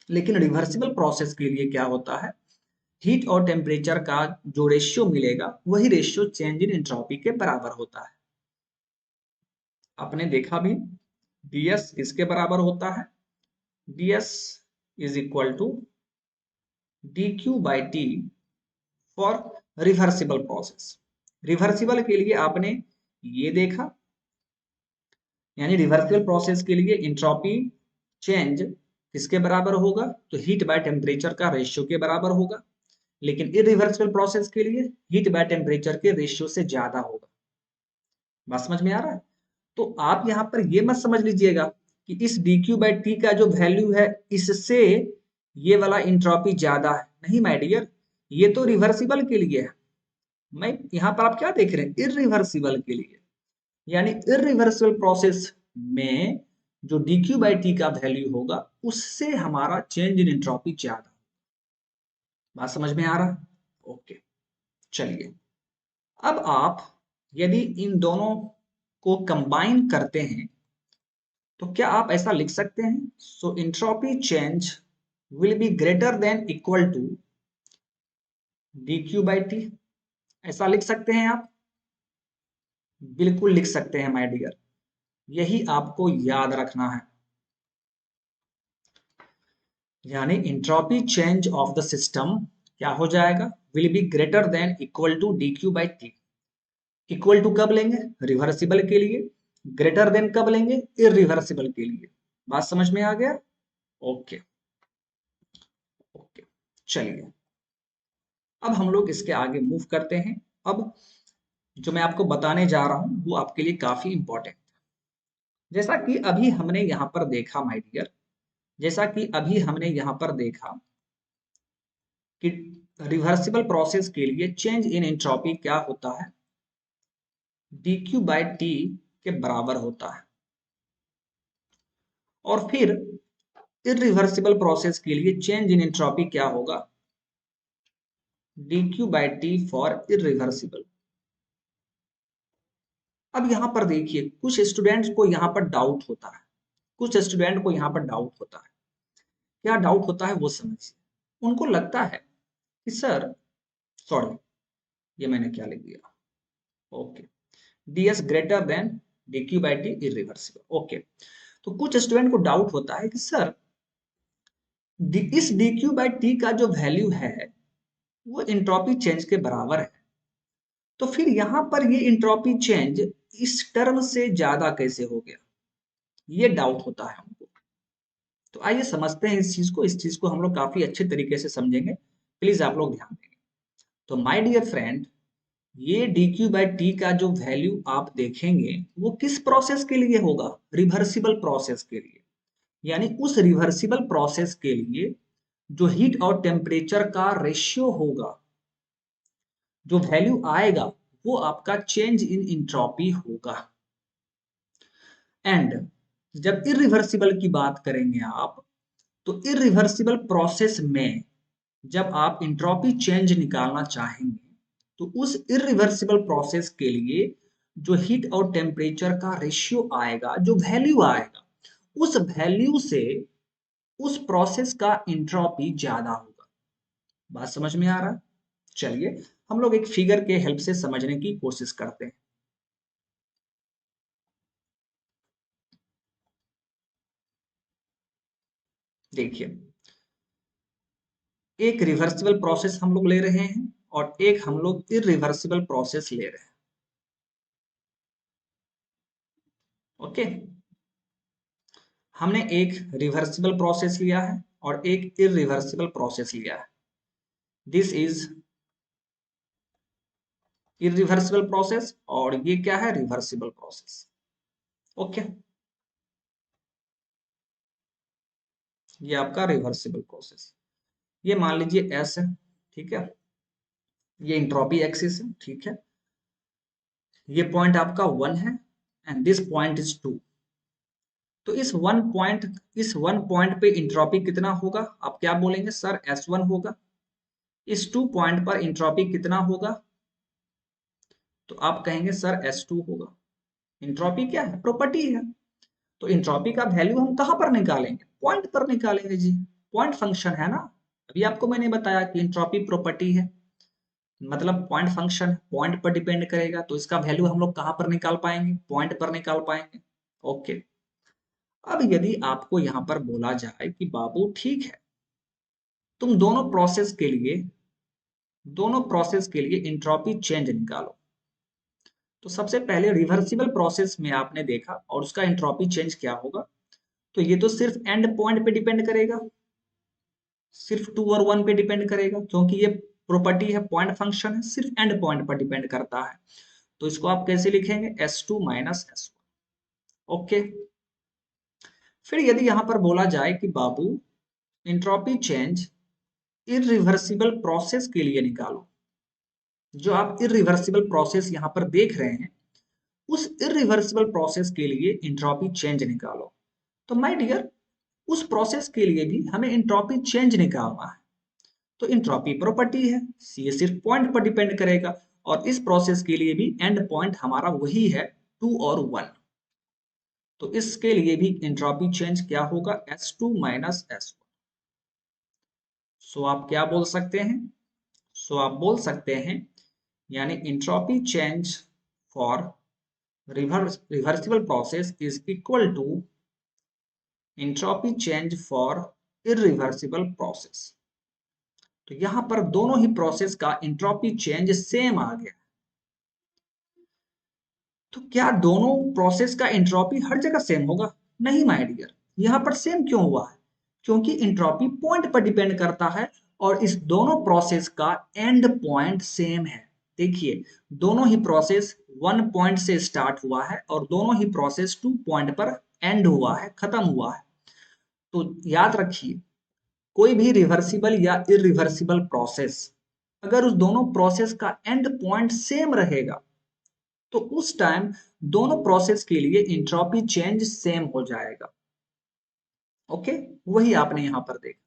लेकिन रिवर्सिबल प्रोसेस के लिए क्या होता है? हीट और टेम्परेचर का जो रेशियो मिलेगा वही रेशियो चेंज इन एंट्रोपी के बराबर होता है। आपने देखा भी, ds किसके बराबर होता है? ds is equal to dq/t for reversible process. Reversible के लिए आपने ये देखा, यानी रिवर्सिबल प्रोसेस के लिए इंट्रोपी चेंज किसके बराबर होगा? तो हीट बाय टेम्परेचर का रेशियो के बराबर होगा। लेकिन इरिवर्सिबल प्रोसेस के लिए हीट बाय टेम्परेचर के रेशियो से ज्यादा होगा। बात समझ में आ रहा है? तो आप यहां पर ये मत समझ लीजिएगा कि इस dq/t का जो वैल्यू है इससे ये वाला इंट्रोपी ज्यादा है। नहीं माय डियर, ये तो रिवर्सिबल के लिए है। मैं यहां पर आप क्या देख रहे हैं? इरिवर्सिबल के लिए। यानी इरिवर्सिबल प्रोसेस में जो dq बाई टी का वैल्यू होगा उससे हमारा चेंज इन एंट्रोपी ज्यादा। बात समझ में आ रहा? ओके, चलिए अब आप यदि इन दोनों को कंबाइन करते हैं तो क्या आप ऐसा लिख सकते हैं, so entropy change will be greater than equal to dq by T, ऐसा लिख सकते हैं आप? बिल्कुल लिख सकते हैं माय डियर, यही आपको याद रखना है। यानी entropy change of the system क्या हो जाएगा, will be greater than equal to dq by t. Equal to कब लेंगे, रिवर्सिबल के लिए, ग्रेटर देन कब लेंगे, इरिवर्सिबल के लिए। बात समझ में आ गया? ओके ओके, चलिए अब हम लोग इसके आगे मूव करते हैं। अब जो मैं आपको बताने जा रहा हूं वो आपके लिए काफी इंपॉर्टेंट है। जैसा कि अभी हमने यहां पर देखा माय डियर, जैसा कि अभी हमने यहां पर देखा कि रिवर्सिबल प्रोसेस के लिए चेंज इन एंट्रोपी क्या होता है, dq बाई टी के बराबर होता है। और फिर इरिवर्सिबल प्रोसेस के लिए चेंज इन एंट्रोपी क्या होगा, dq by T for irreversible. अब यहां पर देखिए कुछ स्टूडेंट्स को यहां पर डाउट होता है, कुछ स्टूडेंट को यहां पर डाउट होता है। क्या डाउट होता है वो समझिए। उनको लगता है कि सर, सॉरी ये मैंने क्या लिख दिया, okay, ds greater then dq by T irreversible. Okay, तो कुछ स्टूडेंट को डाउट होता है कि सर इस dq बाई टी का जो वैल्यू है वो एंट्रोपी चेंज के बराबर है, तो फिर यहां पर ये एंट्रोपी चेंज इस टर्म से ज्यादा कैसे हो गया, ये डाउट होता है हमको। तो आइए समझते हैं इस चीज को हम लोग काफी अच्छे तरीके से समझेंगे, प्लीज आप लोग ध्यान देंगे। तो माय डियर फ्रेंड, ये dq बाई टी का जो वैल्यू आप देखेंगे वो किस प्रोसेस के लिए होगा, रिवर्सिबल प्रोसेस के लिए। यानी उस रिवर्सिबल प्रोसेस के लिए जो हीट और टेम्परेचर का रेशियो होगा, जो वैल्यू आएगा वो आपका चेंज इन इंट्रोपी होगा। एंड जब इरिवर्सिबल की बात करेंगे आप, तो इरिवर्सिबल प्रोसेस में जब आप इंट्रोपी चेंज निकालना चाहेंगे तो उस इरिवर्सिबल प्रोसेस के लिए जो हीट और टेम्परेचर का रेशियो आएगा, जो वैल्यू आएगा, उस वैल्यू से उस प्रोसेस का इंट्रोपी ज्यादा होगा। बात समझ में आ रहा है? चलिए हम लोग एक फिगर के हेल्प से समझने की कोशिश करते हैं। देखिए एक रिवर्सिबल प्रोसेस हम लोग ले रहे हैं और एक हम लोग इरिवर्सिबल प्रोसेस ले रहे हैं। ओके, हमने एक रिवर्सिबल प्रोसेस लिया है और एक इरिवर्सिबल प्रोसेस लिया है। दिस इज इरिवर्सिबल प्रोसेस और ये क्या है, रिवर्सिबल प्रोसेस। ओके, ये आपका रिवर्सिबल प्रोसेस, ये मान लीजिए एस है, ठीक है, ये इंट्रोपी एक्सिस है, ठीक है, ये पॉइंट आपका 1 है एंड दिस पॉइंट इज 2। तो इस वन पॉइंट पे इंट्रोपी कितना होगा, आप क्या बोलेंगे सर, S1 होगा। इस 2 पॉइंट पर इंट्रोपी कितना होगा, तो आप कहेंगे सर S2 होगा। इंट्रोपी क्या है, प्रॉपर्टी है। तो इंट्रोपी का वैल्यू हम कहां पर निकालेंगे, पॉइंट पर निकालेंगे जी, पॉइंट फंक्शन है ना। अभी आपको मैंने बताया कि इंट्रोपी प्रॉपर्टी है, मतलब पॉइंट फंक्शन पॉइंट पर डिपेंड करेगा, तो इसका वैल्यू हम लोग कहां पर निकाल पाएंगे, पॉइंट पर निकाल पाएंगे। ओके, अब यदि आपको यहां पर बोला जाए कि बाबू ठीक है, तुम दोनों प्रोसेस के लिए इंट्रोपी चेंज निकालो, तो सबसे पहले रिवर्सिबल प्रोसेस में आपने देखा और उसका इंट्रोपी चेंज क्या होगा, तो ये तो सिर्फ एंड पॉइंट पे डिपेंड करेगा, सिर्फ 2 और 1 पे डिपेंड करेगा, क्योंकि ये प्रॉपर्टी है, पॉइंट फंक्शन है, सिर्फ एंड पॉइंट पर डिपेंड करता है। तो इसको आप कैसे लिखेंगे, S2 माइनस S1। ओके, फिर यदि यहां पर बोला जाए कि बाबू इंट्रोपी चेंज इरिवर्सिबल प्रोसेस के लिए निकालो, जो आप इरिवर्सिबल प्रोसेस यहां पर देख रहे हैं उस इरिवर्सिबल प्रोसेस के लिए इंट्रॉपी चेंज निकालो। तो माय डियर, उस प्रोसेस के लिए भी हमें इंट्रॉपी चेंज निकालना है। तो इंट्रॉपी प्रॉपर्टी है, ये सिर्फ पॉइंट पर डिपेंड करेगा, और इस प्रोसेस के लिए भी एंड पॉइंट हमारा वही है 2 और 1। तो इसके लिए भी इंट्रॉपी चेंज क्या होगा, S2 माइनस S1। सो आप क्या बोल सकते हैं, सो आप बोल सकते हैं यानी entropy change for reversible process is equal to entropy change for irreversible process. तो यहां पर दोनों ही प्रोसेस का इंट्रॉपी चेंज सेम आ गया। तो क्या दोनों प्रोसेस का इंट्रॉपी हर जगह सेम होगा? नहीं माय डियर, यहां पर सेम क्यों हुआ है? क्योंकि इंट्रॉपी पॉइंट पर डिपेंड करता है और इस दोनों प्रोसेस का एंड पॉइंट सेम है। देखिए, दोनों ही प्रोसेस 1 पॉइंट से स्टार्ट हुआ है और दोनों ही प्रोसेस 2 पॉइंट पर एंड हुआ है, खत्म हुआ है। तो याद रखिए, कोई भी रिवर्सिबल या इरिवर्सिबल प्रोसेस, अगर उस दोनों प्रोसेस का एंड पॉइंट सेम रहेगा तो उस टाइम दोनों प्रोसेस के लिए इंट्रॉपी चेंज सेम हो जाएगा। ओके, वही आपने यहां पर देखा।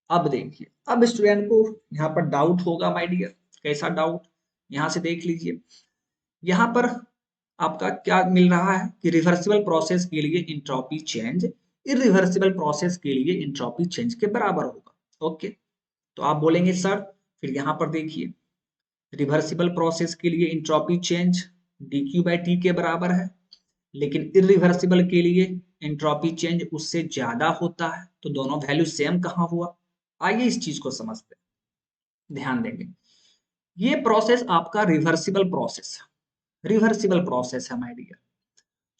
अब देखिए, अब स्टूडेंट को यहां पर डाउट होगा माय डियर। कैसा डाउट? यहां से देख लीजिए, यहां पर आपका क्या मिल रहा है कि रिवर्सिबल प्रोसेस के लिए इंट्रॉपी चेंज इरिवर्सिबल प्रोसेस के लिए इंट्रॉपी चेंज के बराबर होगा। ओके, तो आप बोलेंगे सर, फिर यहां पर देखिए, रिवर्सिबल प्रोसेस के लिए इंट्रॉपी चेंज dq/t के बराबर है, लेकिन इरिवर्सिबल के लिए एंट्रोपी चेंज उससे ज्यादा होता है। तो दोनों वैल्यू सेम कहां हुआ? आइए इस चीज को समझते हैं, ध्यान देंगे। ये प्रोसेस आपका रिवर्सिबल प्रोसेस है माय डियर।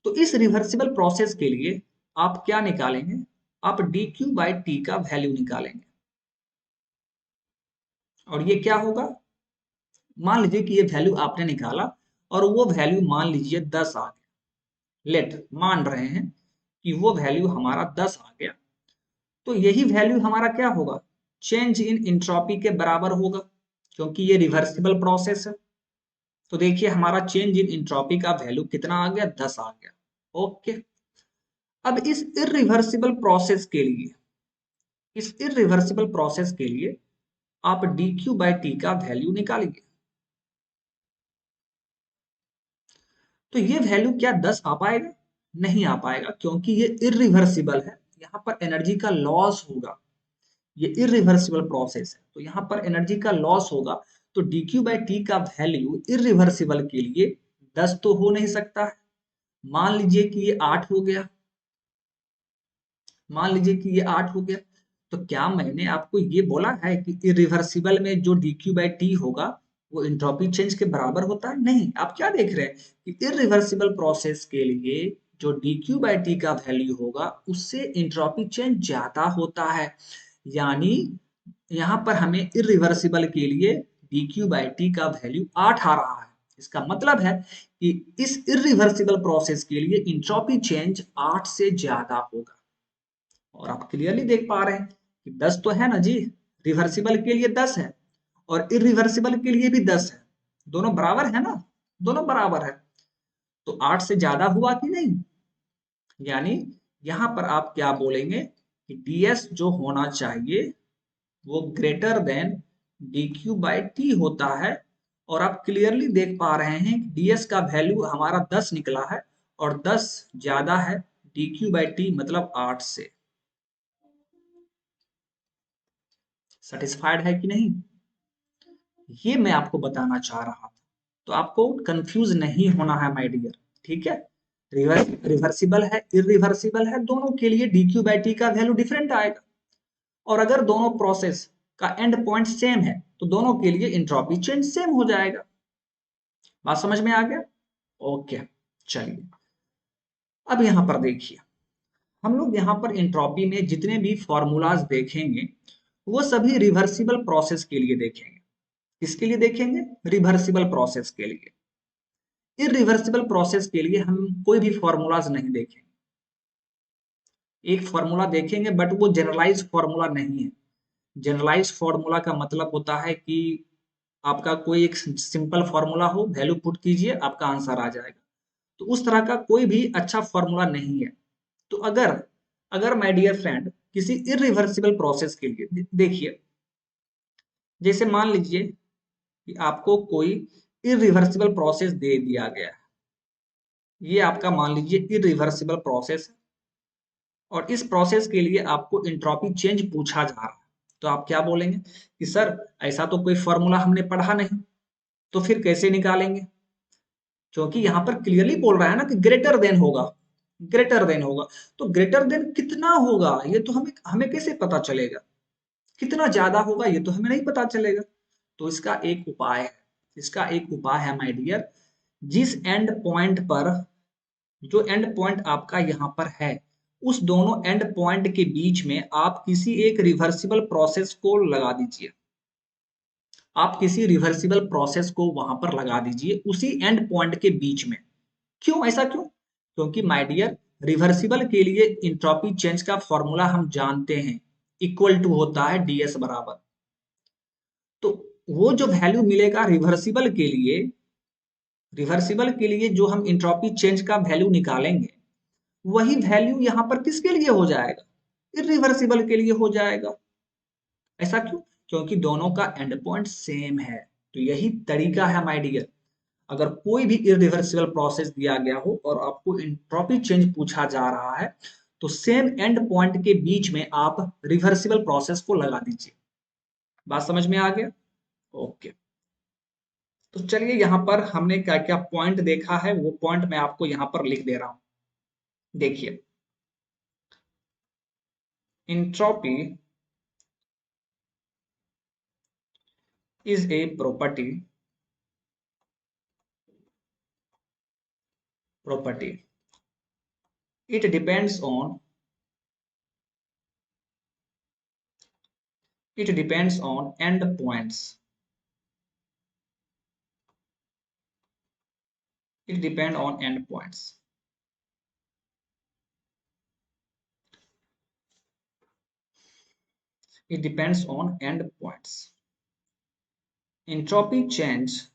तो इस रिवर्सिबल प्रोसेस के लिए आप क्या निकालेंगे? आप dq/t का वैल्यू निकालेंगे। और ये क्या होगा? मान लीजिए कि ये वैल्यू आपने निकाला और वो वैल्यू मान लीजिए 10 आ गया। लेट मान रहे हैं कि वो वैल्यू हमारा 10 आ गया, तो यही वैल्यू हमारा क्या होगा? चेंज इन इंट्रॉपी के बराबर होगा, क्योंकि ये रिवर्सिबल प्रोसेस है। तो देखिए, हमारा चेंज इन इंट्रॉपी का वैल्यू कितना आ गया? 10 आ गया। ओके, अब इस इरिवर्सिबल प्रोसेस के लिए आप dq/t का वैल्यू निकालेंगे। तो ये वैल्यू क्या 10 आ पाएगा? नहीं आ पाएगा, क्योंकि ये इरिवर्सिबल है। यहाँ पर एनर्जी का लॉस होगा। ये इरिवर्सिबल प्रोसेस है, तो यहाँ पर एनर्जी का लॉस होगा। तो dq/t का वैल्यू इरिवर्सिबल के लिए 10 तो हो नहीं सकता है। मान लीजिए कि ये 8 हो गया, मान लीजिए कि ये 8 हो गया। तो क्या मैंने आपको ये बोला है कि इरिवर्सिबल में जो dq/t होगा वो एंट्रोपी चेंज के बराबर होता है? नहीं। आप क्या देख रहे हैं कि इरिवर्सिबल प्रोसेस के लिए जो dq/t का वैल्यू होगा उससे एंट्रोपी चेंज ज्यादा होता है। यानी यहाँ पर हमें इरिवर्सिबल के लिए dq/t का वैल्यू 8 आ रहा है। इसका मतलब है कि इस इरिवर्सिबल प्रोसेस के लिए इंट्रोपी चेंज 8 से ज्यादा होगा। और आप क्लियरली देख पा रहे हैं कि 10 तो है ना जी, रिवर्सिबल के लिए 10 है और इरिवर्सिबल के लिए भी 10 है। दोनों बराबर है ना? दोनों बराबर है। तो 8 से ज्यादा हुआ कि नहीं? यानी यहां पर आप क्या बोलेंगे कि ds जो होना चाहिए वो ग्रेटर देन dq/t होता है। और आप क्लियरली देख पा रहे हैं कि ds का वैल्यू हमारा 10 निकला है और 10 ज्यादा है dq/t मतलब 8 से। सेटिस्फाइड है कि नहीं? ये मैं आपको बताना चाह रहा था। तो आपको कंफ्यूज नहीं होना है माय डियर, ठीक है? रिवर्सिबल है, इरिवर्सिबल है, दोनों के लिए dq/t का वैल्यू डिफरेंट आएगा। और अगर दोनों प्रोसेस का एंड पॉइंट सेम है तो दोनों के लिए इंट्रॉपी चेंज सेम हो जाएगा। बात समझ में आ गया? ओके, चलिए अब यहां पर देखिए, हम लोग यहाँ पर इंट्रॉपी में जितने भी फॉर्मूलाज देखेंगे वो सभी रिवर्सिबल प्रोसेस के लिए देखेंगे। किसके लिए देखेंगे? रिवर्सिबल प्रोसेस के लिए। इरिवर्सिबल प्रोसेस के लिए हम कोई भी फॉर्मूलाज नहीं देखेंगे। एक फॉर्मूला देखेंगे बट वो जनरलाइज फॉर्मूला नहीं है। जनरलाइज फॉर्मूला का मतलब होता है कि आपका कोई एक सिंपल फॉर्मूला हो, वैल्यू पुट कीजिए, आपका आंसर आ जाएगा। तो उस तरह का कोई भी अच्छा फॉर्मूला नहीं है। तो अगर अगर माय डियर फ्रेंड किसी इरिवर्सिबल प्रोसेस के लिए देखिए, जैसे मान लीजिए कि आपको कोई इरिवर्सिबल प्रोसेस दे दिया गया है, ये आपका मान लीजिए इरिवर्सिबल प्रोसेस है और इस प्रोसेस के लिए आपको एंट्रोपी चेंज पूछा जा रहा है, तो आप क्या बोलेंगे कि सर ऐसा तो कोई फॉर्मूला हमने पढ़ा नहीं, तो फिर कैसे निकालेंगे? क्योंकि यहां पर क्लियरली बोल रहा है ना कि ग्रेटर देन होगा, ग्रेटर देन होगा। तो ग्रेटर देन कितना होगा ये तो हमें हमें कैसे पता चलेगा? कितना ज्यादा होगा ये तो हमें नहीं पता चलेगा। तो इसका एक उपाय है माय डियर, जिस एंड पॉइंट पर, जो एंड पॉइंट आपका यहाँ पर है, उस दोनों एंड पॉइंट के बीच में आप किसी एक रिवर्सिबल प्रोसेस को लगा दीजिए। आप किसी रिवर्सिबल प्रोसेस को वहां पर लगा दीजिए उसी एंड पॉइंट के बीच में। क्यों, ऐसा क्यों? क्योंकि माय डियर रिवर्सिबल के लिए इंट्रोपी चेंज का फॉर्मूला हम जानते हैं, इक्वल टू होता है ds बराबर। तो वो जो वैल्यू मिलेगा रिवर्सिबल के लिए जो हम इंट्रोपी चेंज का वैल्यू निकालेंगे, वही वैल्यू यहां पर किसके लिए हो जाएगा? इरिवर्सिबल के लिए हो जाएगा। ऐसा क्यों? क्योंकि दोनों का एंड पॉइंट सेम है। तो यही तरीका है माय डियर, अगर कोई भी इरिवर्सिबल प्रोसेस दिया गया हो और आपको एंट्रोपी चेंज पूछा जा रहा है, तो सेम एंड पॉइंट के बीच में आप रिवर्सिबल प्रोसेस को लगा दीजिए। बात समझ में आ गया? ओके। तो चलिए यहां पर हमने क्या क्या पॉइंट देखा है, वो पॉइंट मैं आपको यहां पर लिख दे रहा हूं। देखिए, entropy is a property. It depends on end points. It depends on end points. It depends on end points. Entropy change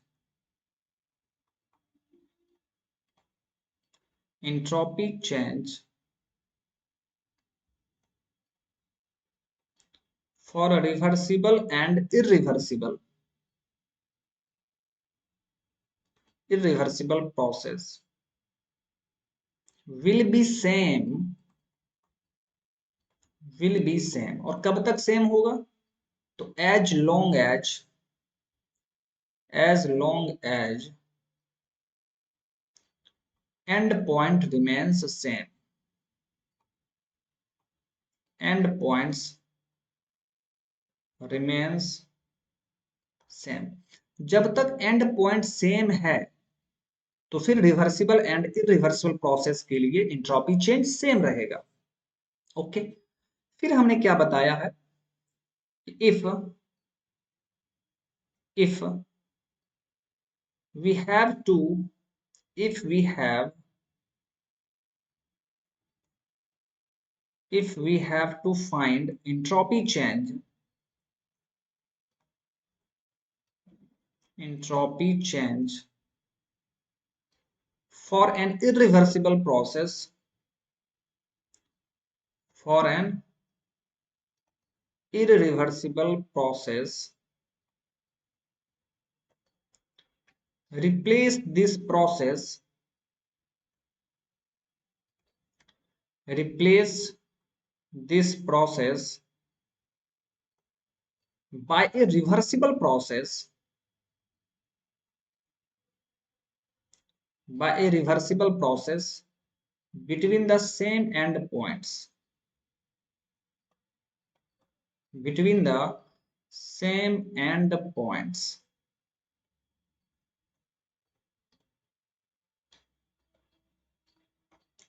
for a reversible and irreversible process will be same और कब तक सेम होगा? तो as long as end point remains same, end points remains same। जब तक and point same है तो फिर रिवर्सिबल एंड इरिवर्सिबल प्रोसेस के लिए एंट्रोपी चेंज सेम रहेगा। ओके। फिर हमने क्या बताया है, if we have to if we have to find entropy change for an irreversible process, replace this process by a reversible process between the same end points,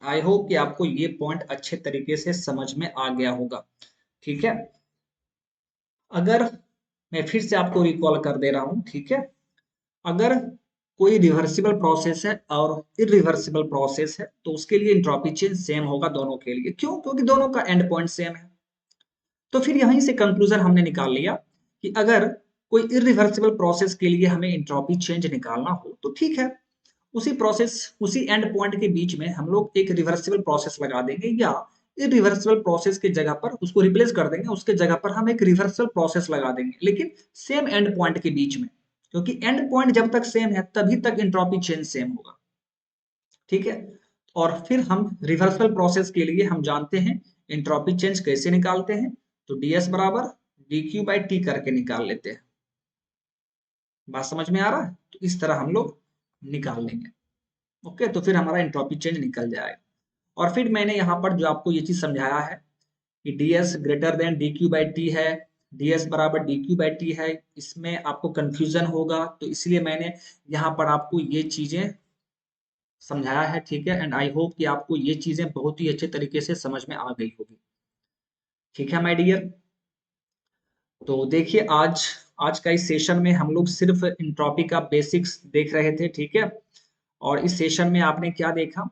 I hope कि आपको ये point अच्छे तरीके से समझ में आ गया होगा। ठीक है, अगर मैं फिर से आपको रिकॉल कर दे रहा हूं, ठीक है, अगर कोई रिवर्सिबल प्रोसेस है और इरिवर्सिबल प्रोसेस है तो उसके लिए एंट्रोपी चेंज सेम होगा दोनों के लिए। क्यों? क्योंकि दोनों का एंड पॉइंट सेम है। तो फिर यहीं से कंक्लूजन हमने निकाल लिया कि अगर कोई इरिवर्सिबल प्रोसेस के लिए हमें एंट्रोपी चेंज निकालना हो तो ठीक है, उसी एंड पॉइंट के बीच में हम लोग एक रिवर्सिबल प्रोसेस लगा देंगे, या इरिवर्सिबल प्रोसेस की जगह पर उसको रिप्लेस कर देंगे, उसके जगह पर हम एक रिवर्सल प्रोसेस लगा देंगे, लेकिन सेम एंड पॉइंट के बीच में, क्योंकि एंड पॉइंट जब तक सेम है तभी तक एंट्रोपी चेंज सेम होगा। ठीक है, और फिर हम रिवर्सल प्रोसेस के लिए हम जानते हैं एंट्रोपी चेंज कैसे निकालते हैं, तो ds बराबर dq बाई टी करके निकाल लेते हैं। बात समझ में आ रहा है? तो इस तरह हम लोग निकाल लेंगे। ओके, तो फिर हमारा एंट्रोपी चेंज निकल जाएगा। और फिर मैंने यहाँ पर जो आपको ये चीज समझाया है कि ds greater then dq by T है, ds बराबर dq बाई टी है, इसमें आपको कंफ्यूजन होगा, तो इसलिए मैंने यहाँ पर आपको ये चीजें समझाया है। ठीक है, एंड आई होप कि आपको ये चीजें बहुत ही अच्छे तरीके से समझ में आ गई होगी। ठीक है माय डियर, तो देखिए आज आज का इस सेशन में हम लोग सिर्फ इंट्रॉपी का बेसिक्स देख रहे थे। ठीक है, और इस सेशन में आपने क्या देखा,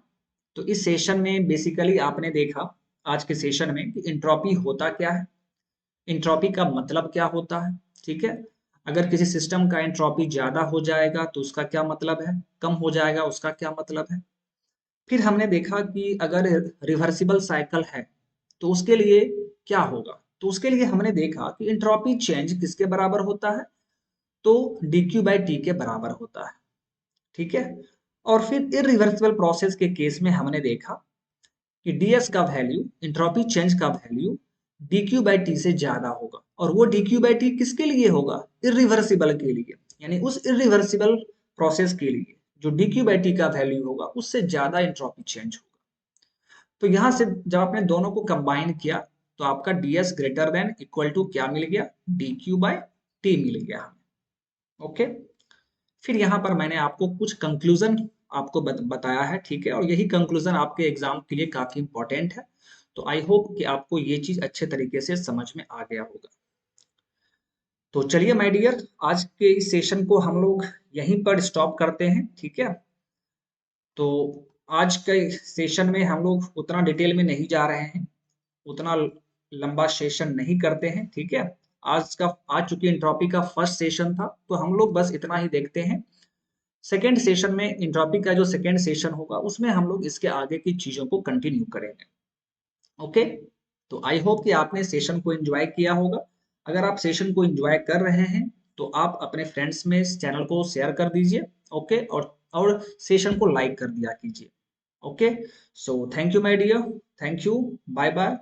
तो इस सेशन में बेसिकली आपने देखा आज के सेशन में कि इंट्रॉपी होता क्या है, इंट्रॉपी का मतलब क्या होता है। ठीक है, अगर किसी सिस्टम का इंट्रॉपी ज्यादा हो जाएगा तो उसका क्या मतलब है, कम हो जाएगा उसका क्या मतलब है। फिर हमने देखा कि अगर रिवर्सिबल साइकिल है तो उसके लिए क्या होगा, तो उसके लिए हमने देखा कि इंट्रॉपी चेंज किसके बराबर होता है, तो dq बाई टी के बराबर होता है। ठीक है, और फिर इरिवर्सिबल प्रोसेस के केस में हमने देखा कि ds का वैल्यू, इंट्रॉपी चेंज का वैल्यू dq बाई टी से ज्यादा होगा, और वो dq बाई टी किसके लिए होगा, इरिवर्सिबल के लिए, यानी उस इरिवर्सिबल प्रोसेस के लिए जो dq बाई टी का वैल्यू होगा उससे ज्यादा इंट्रॉपी चेंज होगा। तो यहां से जब आपने दोनों को कंबाइन किया तो आपका ds greater than equal to क्या मिल गया, dq बाई टी मिल गया हमें। ओके, फिर यहाँ पर मैंने आपको कुछ कंक्लूजन आपको बताया है। ठीक है, और यही कंक्लूजन आपके एग्जाम के लिए काफी इंपॉर्टेंट है। तो आई होप कि आपको ये चीज अच्छे तरीके से समझ में आ गया होगा। तो चलिए माय डियर, आज के इस सेशन को हम लोग यहीं पर स्टॉप करते हैं। ठीक है, तो आज के सेशन में हम लोग उतना डिटेल में नहीं जा रहे हैं, उतना लंबा सेशन नहीं करते हैं। ठीक है, आज चूंकि एंट्रोपी का फर्स्ट सेशन था तो हम लोग बस इतना ही देखते हैं। सेकेंड सेशन में, एंट्रोपी का जो सेकेंड सेशन होगा उसमें हम लोग इसके आगे की चीजों को कंटिन्यू करेंगे। ओके, तो आई होप कि आपने सेशन को एंजॉय किया होगा। अगर आप सेशन को एंजॉय कर रहे हैं तो आप अपने फ्रेंड्स में इस चैनल को शेयर कर दीजिए। ओके, और सेशन को लाइक कर दिया कीजिए। Okay, so thank you my dear, thank you, bye bye.